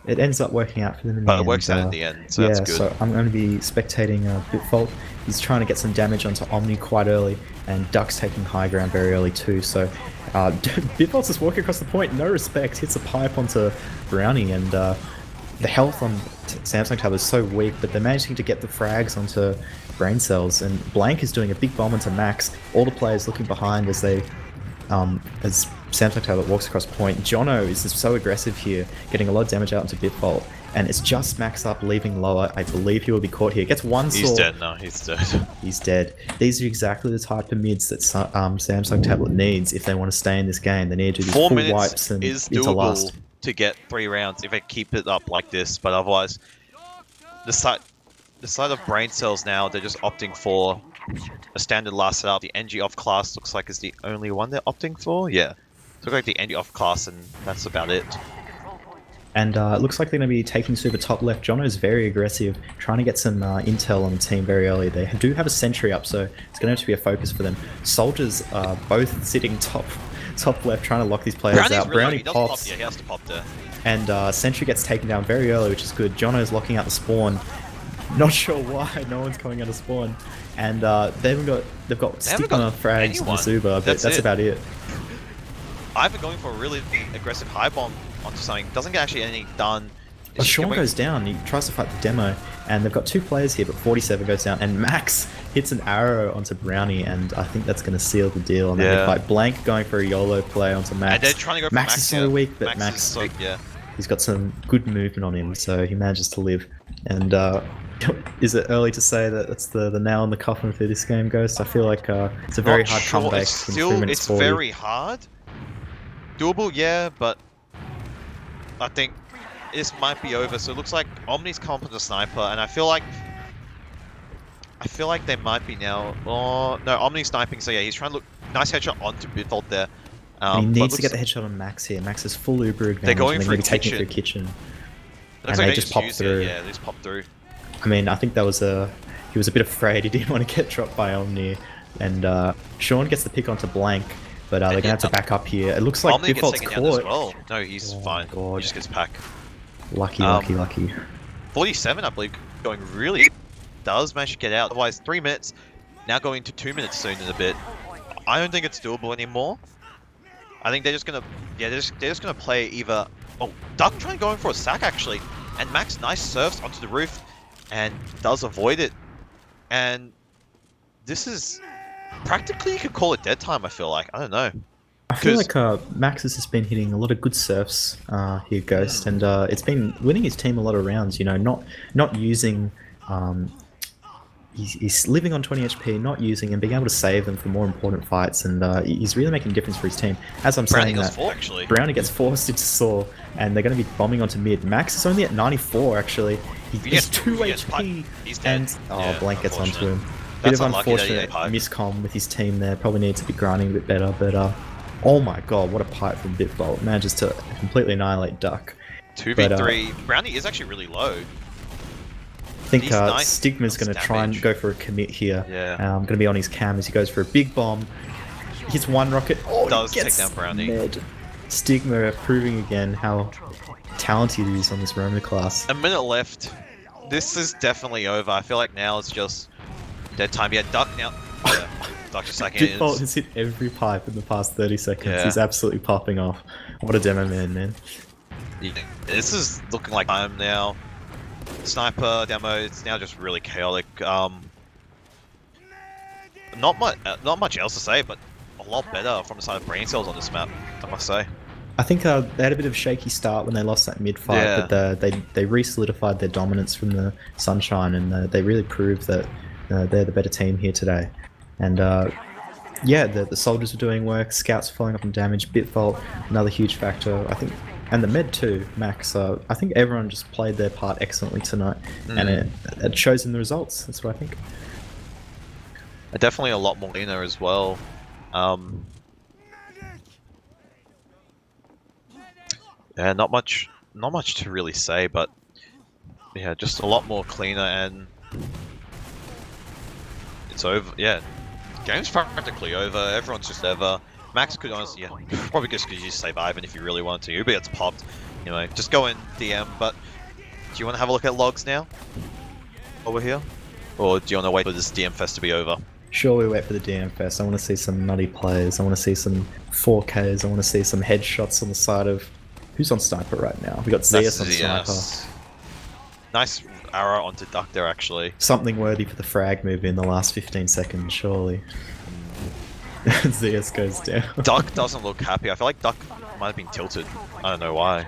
It ends up working out for them in the end. But it works out in the end, so yeah, that's good. So I'm going to be spectating Bitfault. He's trying to get some damage onto Omni quite early, and Duck's taking high ground very early too. So Bitfault's just walking across the point, no respect, hits a pipe onto Brownie, and the health on Samsung Tab is so weak, but they're managing to get the frags onto Brain Cells, and Blank is doing a big bomb onto Max. All the players looking behind as they as Samsung Tablet walks across point. Jono is just so aggressive here, getting a lot of damage out into Bitfault, and it's just Max up, leaving lower. I believe he will be caught here. Gets one sword. He's dead now, he's dead. He's dead. These are exactly the type of mids that Samsung Tablet needs if they want to stay in this game. They need to do these 4 full minutes wipes and is into last. doable to get 3 rounds if they keep it up like this, but otherwise, the side of Brain Cells now, they're just opting for a standard last setup. The NG off class looks like is the only one they're opting for. Yeah, looks like the NG off class, and that's about it. And it looks like they're going to be taking super top left. Jono's very aggressive, trying to get some intel on the team very early. They do have a sentry up, so it's going to have to be a focus for them. Soldiers are both sitting top left, trying to lock these players out. Brownie pops. Yeah, he has to pop there. And sentry gets taken down very early, which is good. Jono's locking out the spawn. Not sure why no one's coming out of spawn. And they've got stick on frags and Zuba, but that's about it. I've been going for a really aggressive high bomb onto something. Doesn't get actually anything done. Well, Sean goes down. He tries to fight the demo, and they've got 2 players here, but 47 goes down, and Max hits an arrow onto Brownie, and I think that's going to seal the deal on that fight. Blank going for a YOLO play onto Max. And they're trying to go for Max is so weak, but Max he's got some good movement on him, so he manages to live. And is it early to say that that's the nail in the coffin for this game, Ghost? I feel like it's a very hard comeback. It's very hard. Doable, yeah, but I think this might be over. So it looks like Omni's comp on the sniper, and I feel like they might be now. Oh no, Omni's sniping. So yeah, he's trying to look nice headshot onto Bitfault there. He needs to get the headshot on Max here. Max is full Uber advantage. They're going for a taking it through kitchen. And they just pop through. Yeah, they just pop through. I mean, I think that was he was a bit afraid. He didn't want to get dropped by Omni, and Sean gets the pick onto Blank. But they're going to have to back up here. It looks like Omni Bitfault's gets taken down as caught. well. No, he's fine. God. He just gets pack. Lucky. 47, I believe, going really does manage to get out. Otherwise, 3 minutes. Now going to 2 minutes soon in a bit. I don't think it's doable anymore. I think they're just gonna, they're just gonna play either. Oh, Duck trying to go in for a sack actually, and Max nice surfs onto the roof, and does avoid it. And this is practically, you could call it dead time. I feel like, I don't know. I feel like Max has just been hitting a lot of good surfs here, Ghost, and it's been winning his team a lot of rounds. You know, not using. He's living on 20 HP, not using and being able to save them for more important fights, and he's really making a difference for his team. As I'm saying that, Brownie gets forced into Saw, and they're going to be bombing onto mid. Max is only at 94 actually. He's 2 HP, he's dead. And Blank gets onto him. Bit of unfortunate miscomm with his team there. Probably needs to be grinding a bit better, but oh my god, what a pipe from Bitfault. Manages to completely annihilate Duck. 2v3. Brownie is actually really low. I think Stigma's going to try and go for a commit here. Yeah. Going to be on his cam as he goes for a big bomb. Hits one rocket. Oh, does take down Brownie. Med. Stigma proving again how talented he is on this Roma class. A minute left. This is definitely over. I feel like now it's just dead time. Yeah, Duck now. Yeah, Duck just like Bitfault has hit every pipe in the past 30 seconds. Yeah. He's absolutely popping off. What a demo man. Yeah. This is looking like time now. Sniper demo, it's now just really chaotic. Not much else to say, but a lot better from the side of Brain Cells on this map, I must say. I think they had a bit of a shaky start when they lost that mid fight, but they re-solidified their dominance from the Sunshine, and they really proved that they're the better team here today. And Yeah, the soldiers were doing work, scouts following up on damage, Bitvault, another huge factor. I think, and the med too, Max. I think everyone just played their part excellently tonight, and it shows in the results. That's what I think. Definitely a lot more leaner as well. Yeah, not much to really say, but yeah, just a lot more cleaner, and it's over. Yeah, game's practically over. Everyone's just over. Max could honestly, yeah, probably just could use save Ivan if you really want to. Uber gets popped, you know, just go in DM. But do you want to have a look at logs now over here, or do you want to wait for this DM fest to be over? Sure, we wait for the DM Fest. I want to see some nutty players. I want to see some 4Ks. I want to see some headshots on the side of... Who's on sniper right now? We got Zeus on sniper. Nice arrow onto Duck there, actually. Something worthy for the frag move in the last 15 seconds, surely. Zeus goes down. Duck doesn't look happy. I feel like Duck might have been tilted. I don't know why.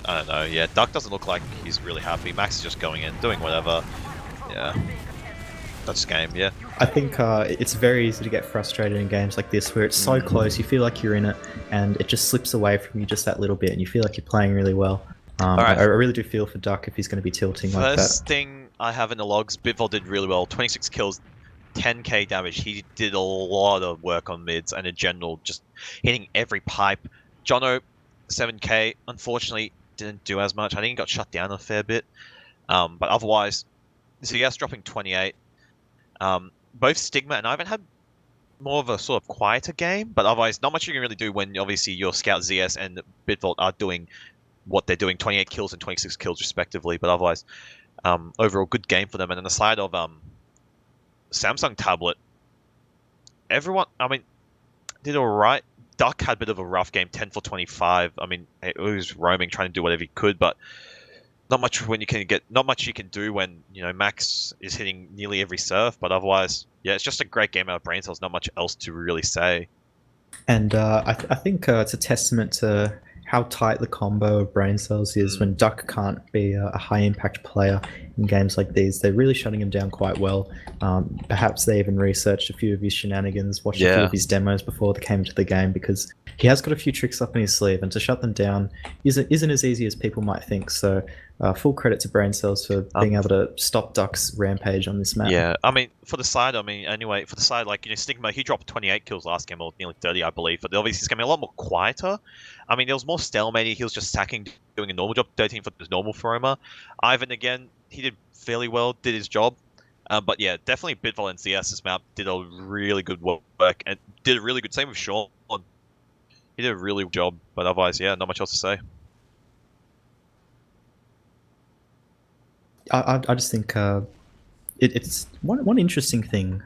I don't know. Yeah, Duck doesn't look like he's really happy. Max is just going in, doing whatever. Yeah. That's game, yeah. I think it's very easy to get frustrated in games like this where it's so close, you feel like you're in it, and it just slips away from you just that little bit, and you feel like you're playing really well. I really do feel for Duck if he's going to be tilting like that. First thing I have in the logs, Bitvol did really well. 26 kills, 10k damage. He did a lot of work on mids, and in general, just hitting every pipe. Jono, 7k, unfortunately, didn't do as much. I think he got shut down a fair bit. But otherwise, ZS dropping 28. Both Stigma and Ivan had more of a sort of quieter game, but otherwise not much you can really do when obviously your Scout ZS and Bitvault are doing what they're doing, 28 kills and 26 kills respectively, but otherwise overall good game for them. And on the side of Samsung Tablet, everyone, I mean, did alright. Duck had a bit of a rough game, 10 for 25. I mean, it was roaming, trying to do whatever he could, but not much you can do when, you know, Max is hitting nearly every surf. But otherwise, yeah, it's just a great game out of Braincells. Not much else to really say. And I think it's a testament to how tight the combo of brain cells is when Duck can't be a high impact player in games like these. They're really shutting him down quite well. Perhaps they even researched a few of his shenanigans, watched a few of his demos before they came to the game, because he has got a few tricks up in his sleeve, and to shut them down isn't as easy as people might think. So full credit to Brain Cells for being able to stop Duck's rampage on this map. Yeah, I mean, for the side, like, you know, Stigma, he dropped 28 kills last game, or nearly 30, I believe, but obviously it's going to be a lot more quieter. I mean, there was more stalemate. He was just sacking, doing a normal job. 13 for his normal for him. Ivan, again, he did fairly well, did his job. But yeah, definitely Bitvol and ZS's map did a really good work, and did a really good, same with Sean. He did a really good job, but otherwise, yeah, not much else to say. I just think it's one interesting thing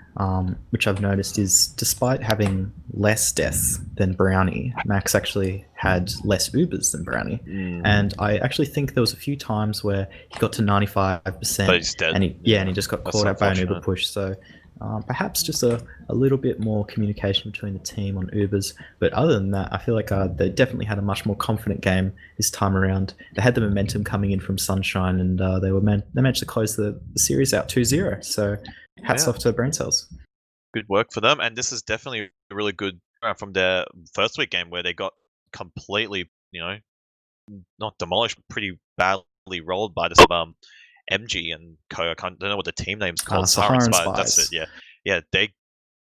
which I've noticed is, despite having less deaths than Brownie, Max actually had less Ubers than Brownie. And I actually think there was a few times where he got to 95%, but he's dead. and he just got caught out by an Uber push. So perhaps just a little bit more communication between the team on Ubers. But other than that, I feel like they definitely had a much more confident game this time around. They had the momentum coming in from Sunshine, and they managed to close the series out 2-0. So hats off to Brain Cells. Good work for them, and this is definitely a really good from their first week game where they got completely, you know, not demolished, but pretty badly rolled by this MG and Co. I don't know what the team name's called. Saharan Spies. That's Spies. it. Yeah. They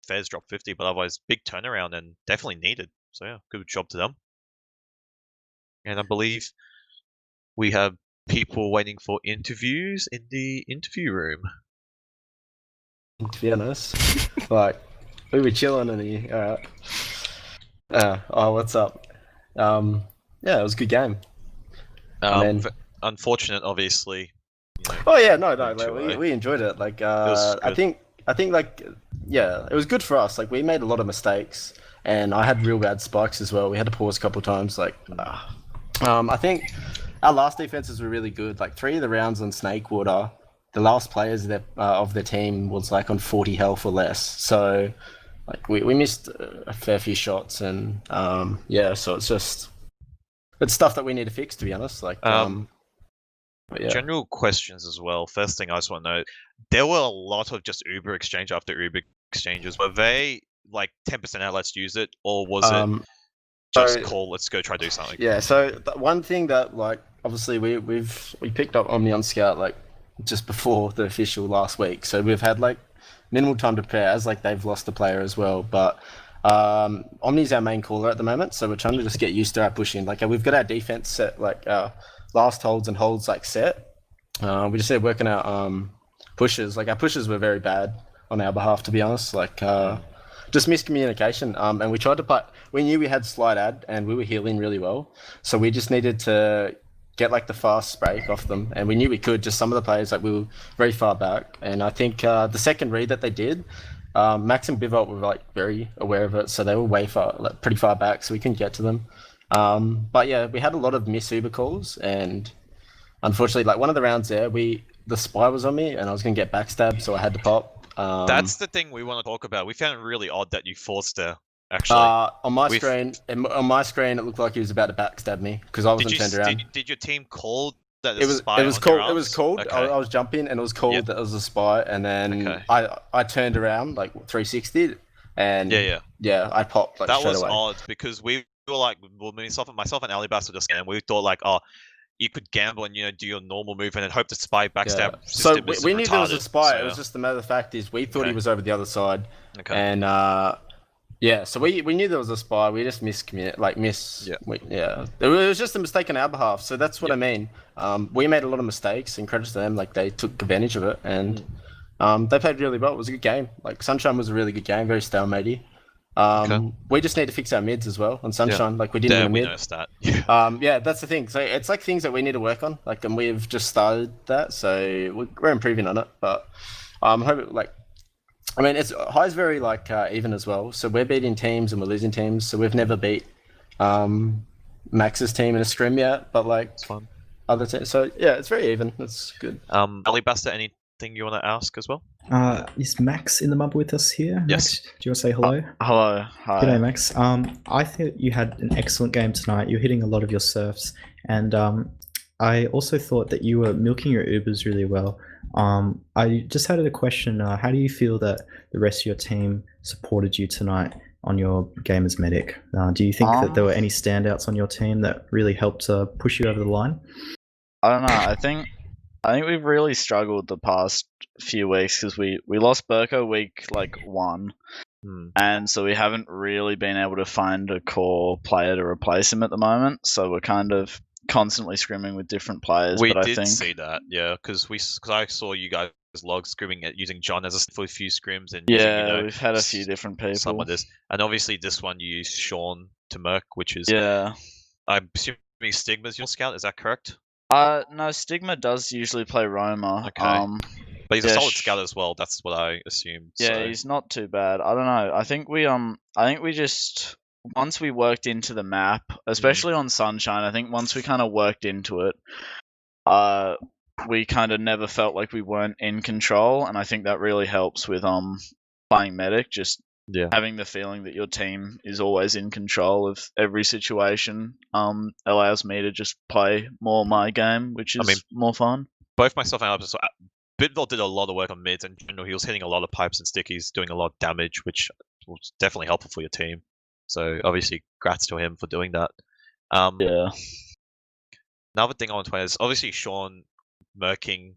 Fairs dropped 50, but otherwise big turnaround and definitely needed. So yeah, good job to them. And I believe we have people waiting for interviews in the interview room. To be honest, like, we were chilling and he, alright. Oh, what's up? Yeah, it was a good game. Unfortunate, obviously. You know, oh yeah, no, like, we enjoyed it. Like, I think like, yeah, it was good for us. Like, we made a lot of mistakes, and I had real bad spikes as well. We had to pause a couple of times. Like, I think our last defenses were really good. Like, 3 of the rounds on Snakewater, the last players of the team was like on 40 health or less. So, like, we missed a fair few shots, and yeah, so it's stuff that we need to fix, to be honest. Like, yeah. General questions as well. First thing I just want to know, there were a lot of just Uber exchange after Uber exchanges? Were they like 10% out, let's use it, or was it just call, let's go try do something? Yeah. So one thing that like obviously we picked up Omni on Scout like just before the official last week, so we've had like minimal time to prepare, as like they've lost a player as well, but Omni's our main caller at the moment, so we're trying to just get used to our pushing. Like we've got our defense set, like last holds and holds like set. We just started working out pushes. Like our pushes were very bad on our behalf, to be honest. Like just miscommunication. And we tried to play. We knew we had slide ad and we were healing really well, so we just needed to get like the fast break off them, and we knew we could. Just some of the players, like we were very far back, and I think the second read that they did, Max and Bivot were like very aware of it, so they were way far, like pretty far back, so we couldn't get to them. But yeah, we had a lot of miss Uber calls, and unfortunately, like one of the rounds there, the spy was on me, and I was gonna get backstabbed, so I had to pop. That's the thing we want to talk about. We found it really odd that you forced her. Actually, on my screen, it looked like he was about to backstab me because I wasn't turned around. Did your team call that it was spy? It was called. It was called. Okay. I was jumping, and it was called that it was a spy. And then I turned around like 360, and I popped like that straight was away. odd because we were like, well, myself and Alibastor just and we thought like, oh, you could gamble and do your normal move and then hope the spy backstab. Yeah. So we knew retarded, there was a spy. so, It was just the matter of fact is we thought he was over the other side, and so we knew there was a spy. We just miscommunicated, It was just a mistake on our behalf. So that's what I mean. We made a lot of mistakes, and credit to them. Like they took advantage of it, and they played really well. It was a good game. Like Sunshine was a really good game, very stalematey. We just need to fix our mids as well. On Sunshine, like we didn't win a mid. That. That's the thing. So it's like things that we need to work on. Like, and we've just started that, so we're improving on it. But it's high's very like even as well. So we're beating teams and we're losing teams. So we've never beat Max's team in a scrim yet. But like it's fun. Other teams. So yeah, it's very even. It's good. Alibastor, anything you want to ask as well? Is Max in the mub with us here? Yes. Max, do you want to say hello? Hello. Hi. G'day, Max. I think you had an excellent game tonight. You're hitting a lot of your surfs, and I also thought that you were milking your Ubers really well. I just had a question. How do you feel that the rest of your team supported you tonight on your game as medic? Do you think that there were any standouts on your team that really helped push you over the line? I don't know. I think we've really struggled the past few weeks because we lost Burko week like 1, and so we haven't really been able to find a core player to replace him at the moment. So we're kind of constantly scrimming with different players. We but did I think see that, because I saw you guys log scrimming at using John as a few scrims and we've had a few different people. Some of this, and obviously this one you used Sean to Merc, which is I'm assuming Stigma's your scout. Is that correct? No, Stigma does usually play Roma. Okay. But he's a solid scout as well. That's what I assumed. Yeah, so. He's not too bad. I don't know. I think we just once we worked into the map, especially on Sunshine, I think once we kind of worked into it, we kind of never felt like we weren't in control, and I think that really helps with playing medic. Just having the feeling that your team is always in control of every situation allows me to just play more my game, which is more fun. Both myself and Alibastor, Bidville did a lot of work on mids, and he was hitting a lot of pipes and stickies, doing a lot of damage, which was definitely helpful for your team. So obviously, congrats to him for doing that. Another thing I want to point out is obviously Sean Merking.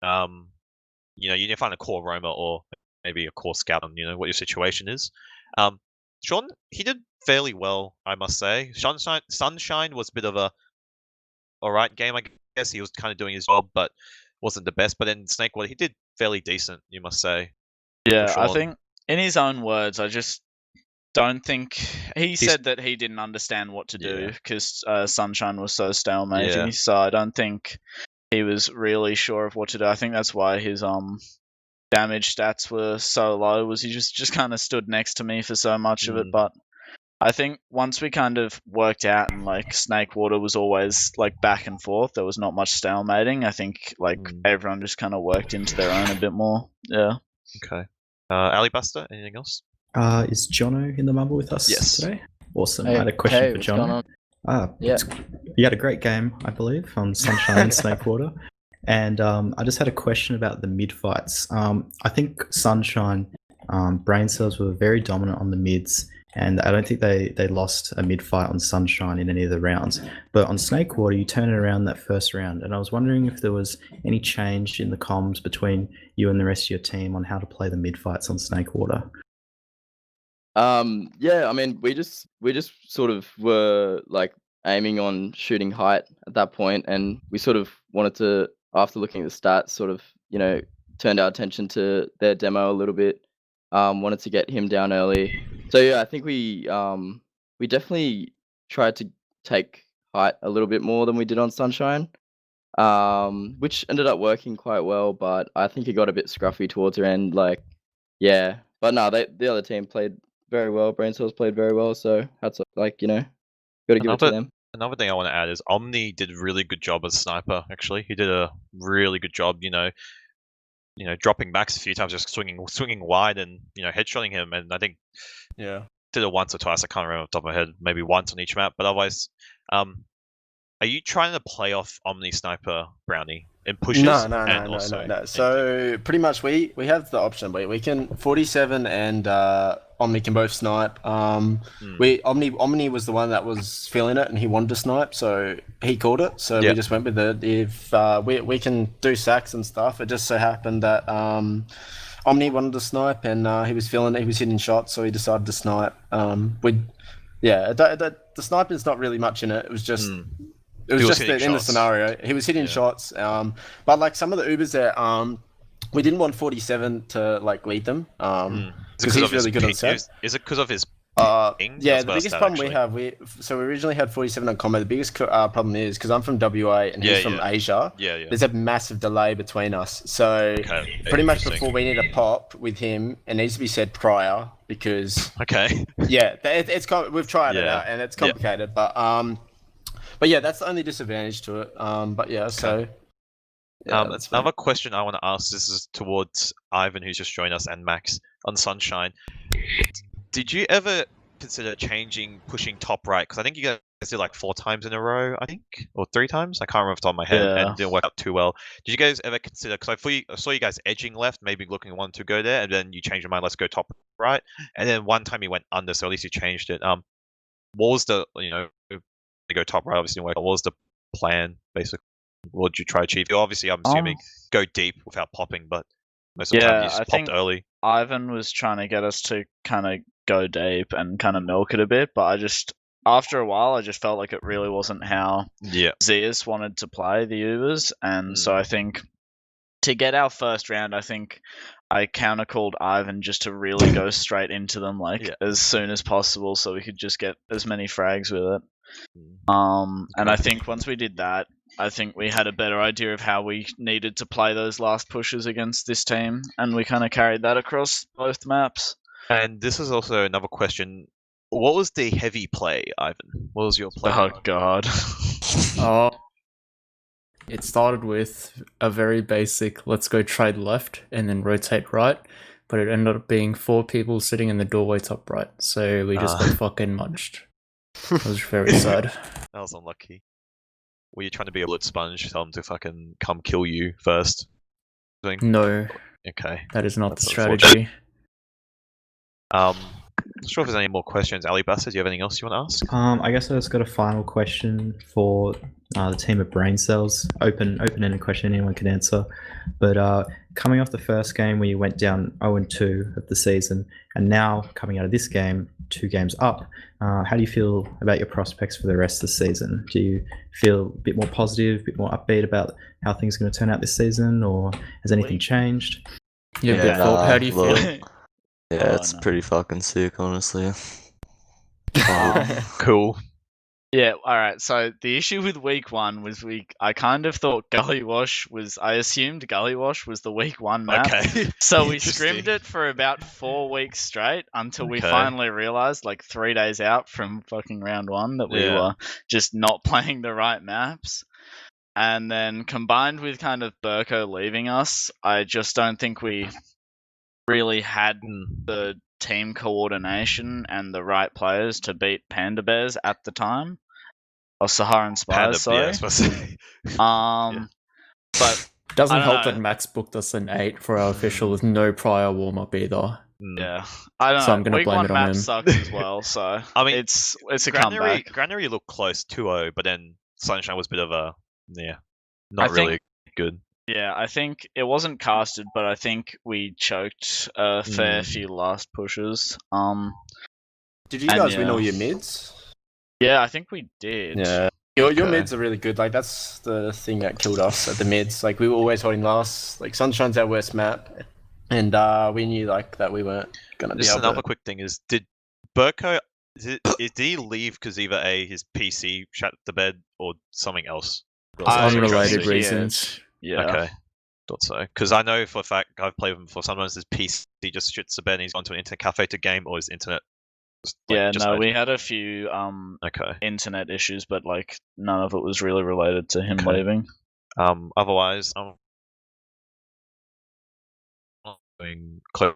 You need to find a core Roma or maybe a core scout on what your situation is. Sean, he did fairly well, I must say. Sunshine was a bit of a alright game, I guess. He was kind of doing his job, but wasn't the best. But in Snakewater, he did fairly decent, you must say. Yeah, I think in his own words, I just don't think he said that he didn't understand what to do because Sunshine was so stalemating. So I don't think he was really sure of what to do. I think that's why his damage stats were so low. Was he just kind of stood next to me for so much of it? But I think once we kind of worked out and like Snakewater was always like back and forth, there was not much stalemating. I think like everyone just kind of worked into their own a bit more. Yeah. Okay. Alibastor, anything else? Is Jono in the mumble with us today? Awesome. Hey, I had a question for Jono. You had a great game, I believe, on Sunshine and Snakewater. And I just had a question about the mid fights. I think Sunshine Brain Cells were very dominant on the mids, and I don't think they lost a mid fight on Sunshine in any of the rounds. But on Snakewater, you turn it around that first round, and I was wondering if there was any change in the comms between you and the rest of your team on how to play the mid fights on Snakewater. Yeah, I mean, we just sort of were like aiming on shooting height at that point, and we sort of wanted to, after looking at the stats, sort of, you know, turned our attention to their demo a little bit. Wanted to get him down early. So yeah, I think we definitely tried to take height a little bit more than we did on Sunshine, which ended up working quite well. But I think it got a bit scruffy towards the end. Like, yeah, but no, the other team played very well. Brain Cells played very well. So that's like, you know, got to give it to them. Another thing I want to add is Omni did a really good job as sniper. Actually, he did a really good job. You know, dropping Max a few times, just swinging wide, and headshotting him. And I think did it once or twice. I can't remember off the top of my head. Maybe once on each map. But otherwise, are you trying to play off Omni Sniper Brownie in pushes? No. So pretty much we have the option. We can 47 and Omni can both snipe. Omni was the one that was feeling it and he wanted to snipe, so he called it. So we just went with it. If we can do sacks and stuff, it just so happened that Omni wanted to snipe and he was feeling it. He was hitting shots, so he decided to snipe. The sniping's not really much in it. It was just. It was just in the scenario. He was hitting shots, but like some of the Ubers there, we didn't want 47 to like lead them because he's really good on set. Is it because of his ping? Yeah, the biggest problem we have, we originally had 47 on combo. The biggest problem is because I'm from WA and he's from Asia. There's a massive delay between us, so pretty much before we need a pop with him, it needs to be said prior because we've tried it out and it's complicated, But yeah, that's the only disadvantage to it. That's another question I want to ask. This is towards Ivan, who's just joined us, and Max on Sunshine. Did you ever consider pushing top right? Because I think you guys did like 4 times in a row, I think, or 3 times. I can't remember off the top of my head, and it didn't work out too well. Did you guys ever consider? Because I saw you guys edging left, maybe looking one to go there, and then you changed your mind. Let's go top right, and then one time you went under, so at least you changed it. What was the go top right? Obviously, what was the plan basically? What did you try to achieve? Obviously, I'm assuming go deep without popping, but most of the time you just popped early. Ivan was trying to get us to kind of go deep and kind of milk it a bit, but after a while, I just felt like it really wasn't how Zeus wanted to play the Ubers, and so I think to get our first round, I think I counter called Ivan just to really go straight into them as soon as possible, so we could just get as many frags with it. And I think once we did that, I think we had a better idea of how we needed to play those last pushes against this team, and we kind of carried that across both maps. And this is also another question. What was the heavy play, Ivan? What was your play? Oh, God. It started with a very basic, let's go trade left and then rotate right, but it ended up being 4 people sitting in the doorway top right, so we just got fucking munched. It was very sad. That was unlucky. Were you trying to be a blood sponge, tell them to fucking come kill you first? No. Okay. That is not the strategy. Not sure if there's any more questions. Alibastor, do you have anything else you want to ask? I guess I just got a final question for the team of Brain Cells. Open-ended question, anyone can answer. But coming off the first game where you went down 0-2 of the season, and now coming out of this game, 2 games up, how do you feel about your prospects for the rest of the season? Do you feel a bit more positive, a bit more upbeat about how things are going to turn out this season, or has anything changed? How do you feel? Yeah, it's pretty fucking sick, honestly. Cool. Yeah, alright, so the issue with week 1 was I kind of thought I assumed Gully Wash was the week 1 map. Okay. So we scrimmed it for about 4 weeks straight until we finally realized, like 3 days out from fucking round 1, that we were just not playing the right maps. And then combined with kind of Burko leaving us, I just don't think we really had the team coordination and the right players to beat Panda Bears at the time. Or Saharan Spires, sorry. But doesn't help that Max booked us an 8 for our official with no prior warm-up either. Yeah, I don't So know. I'm gonna Week blame one it on map him. sucks as well, so I mean, it's a comeback. Granary looked close 2-0, but then Sunshine was a bit of a I not think- really good. Yeah, I think it wasn't casted, but I think we choked a fair few last pushes. Did you And guys win yeah. all your mids? Yeah, I think we did. Yeah. Your Okay. mids are really good. Like that's the thing that killed us at the mids. Like we were always holding last. Like Sunshine's our worst map, and we knew like that we weren't gonna be Just able another to. quick thing is, did Burko did he leave because either his PC shut the bed or something else? Unrelated think he reasons. had- Yeah. Okay, thought so. Because I know for a fact I've played with him before. Sometimes his PC just shits the bed and he's gone to an internet cafe to game, or his internet. We had a few Okay. internet issues, but like none of it was really related to him Okay. leaving. Otherwise, I'm not doing close.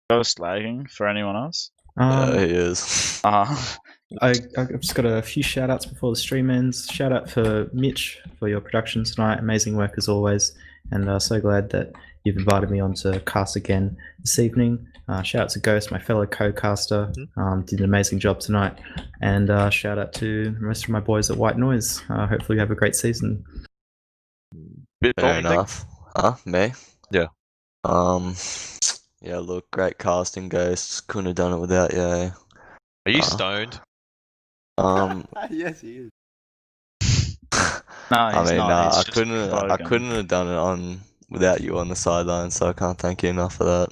Ghost lagging for anyone else? Yeah, he is. I've just got a few shout outs before the stream ends. Shout out for Mitch for your production tonight. Amazing work as always. And so glad that you've invited me on to cast again this evening. Shout out to Ghost, my fellow co-caster. Did an amazing job tonight. And shout out to the rest of my boys at White Noise. Hopefully you have a great season. Fair enough. Huh? Me? Yeah. Yeah, look, great casting, Ghosts. Couldn't have done it without you. Are you stoned? Yes, he is. No, I he's mean, not. nah, He's I just couldn't bogan. have done it without you on the sideline, so I can't thank you enough for that.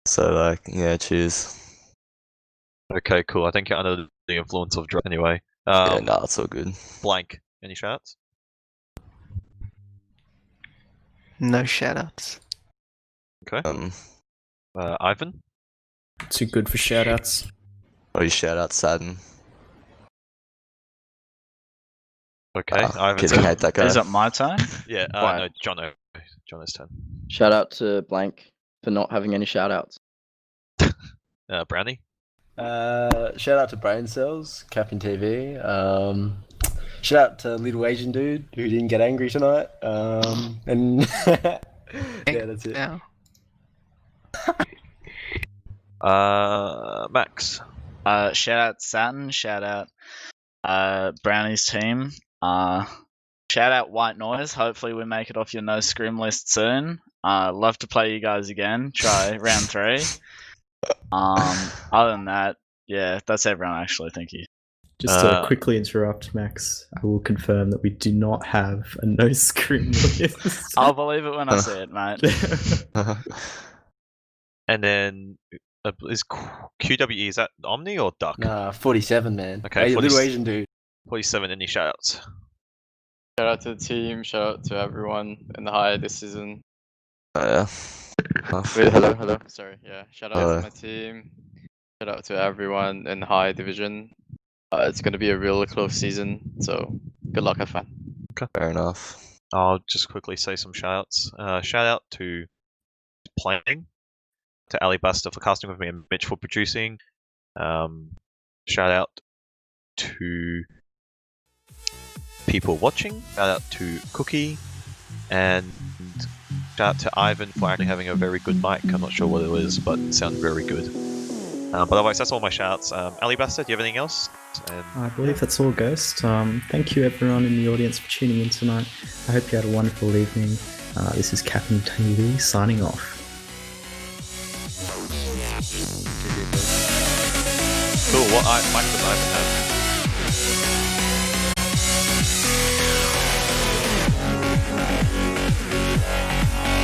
So, like, yeah, cheers. Okay, cool. I think you're under the influence of drugs anyway. Yeah, nah, it's all good. Blank. Any shoutouts? No shoutouts. Okay. Ivan? Too good for shout outs. Oh, you shout out Sadden. Okay. Ivan's Kidding, hate that guy. Is it my turn? Yeah. Why? No, Jono's turn. Shout out to Blank for not having any shout outs. Brownie? Shout out to Braincells, CappingTV. Shout out to Little Asian Dude who didn't get angry tonight. And yeah, that's it. Now. Max? Shout out Saturn. Shout out Brownie's team. Shout out White Noise. Hopefully we make it off your no scrim list soon. Love to play you guys again. Try round 3. Other than that, yeah, that's everyone actually. Thank you. Just to quickly interrupt, Max, I will confirm that we do not have a no scrim list. I'll believe it when I see it, mate. And then is QWE, is that Omni or Duck? Nah, 47, man. Okay, Hey, 40 Little Asian Dude. 47, any shoutouts? Shout out to the team, shout out to everyone in the high this season. Oh, yeah. Wait, hello. Sorry, yeah. Shout out Hello. to my team. Shout out to everyone in the high division. It's going to be a really close season, so good luck, have fun. Okay. Fair enough. I'll just quickly say some shoutouts. Shout out to playing, to Alibastor for casting with me, and Mitch for producing. Shout out to people watching. Shout out to Cookie, and shout out to Ivan for actually having a very good mic. I'm not sure what it is, but it sounded very good. But otherwise, that's all my shoutouts. Alibastor, do you have anything else? And I believe that's all, Ghost. Thank you everyone in the audience for tuning in tonight. I hope you had a wonderful evening. This is CappingTV signing off. cool. What mic does Ivan have?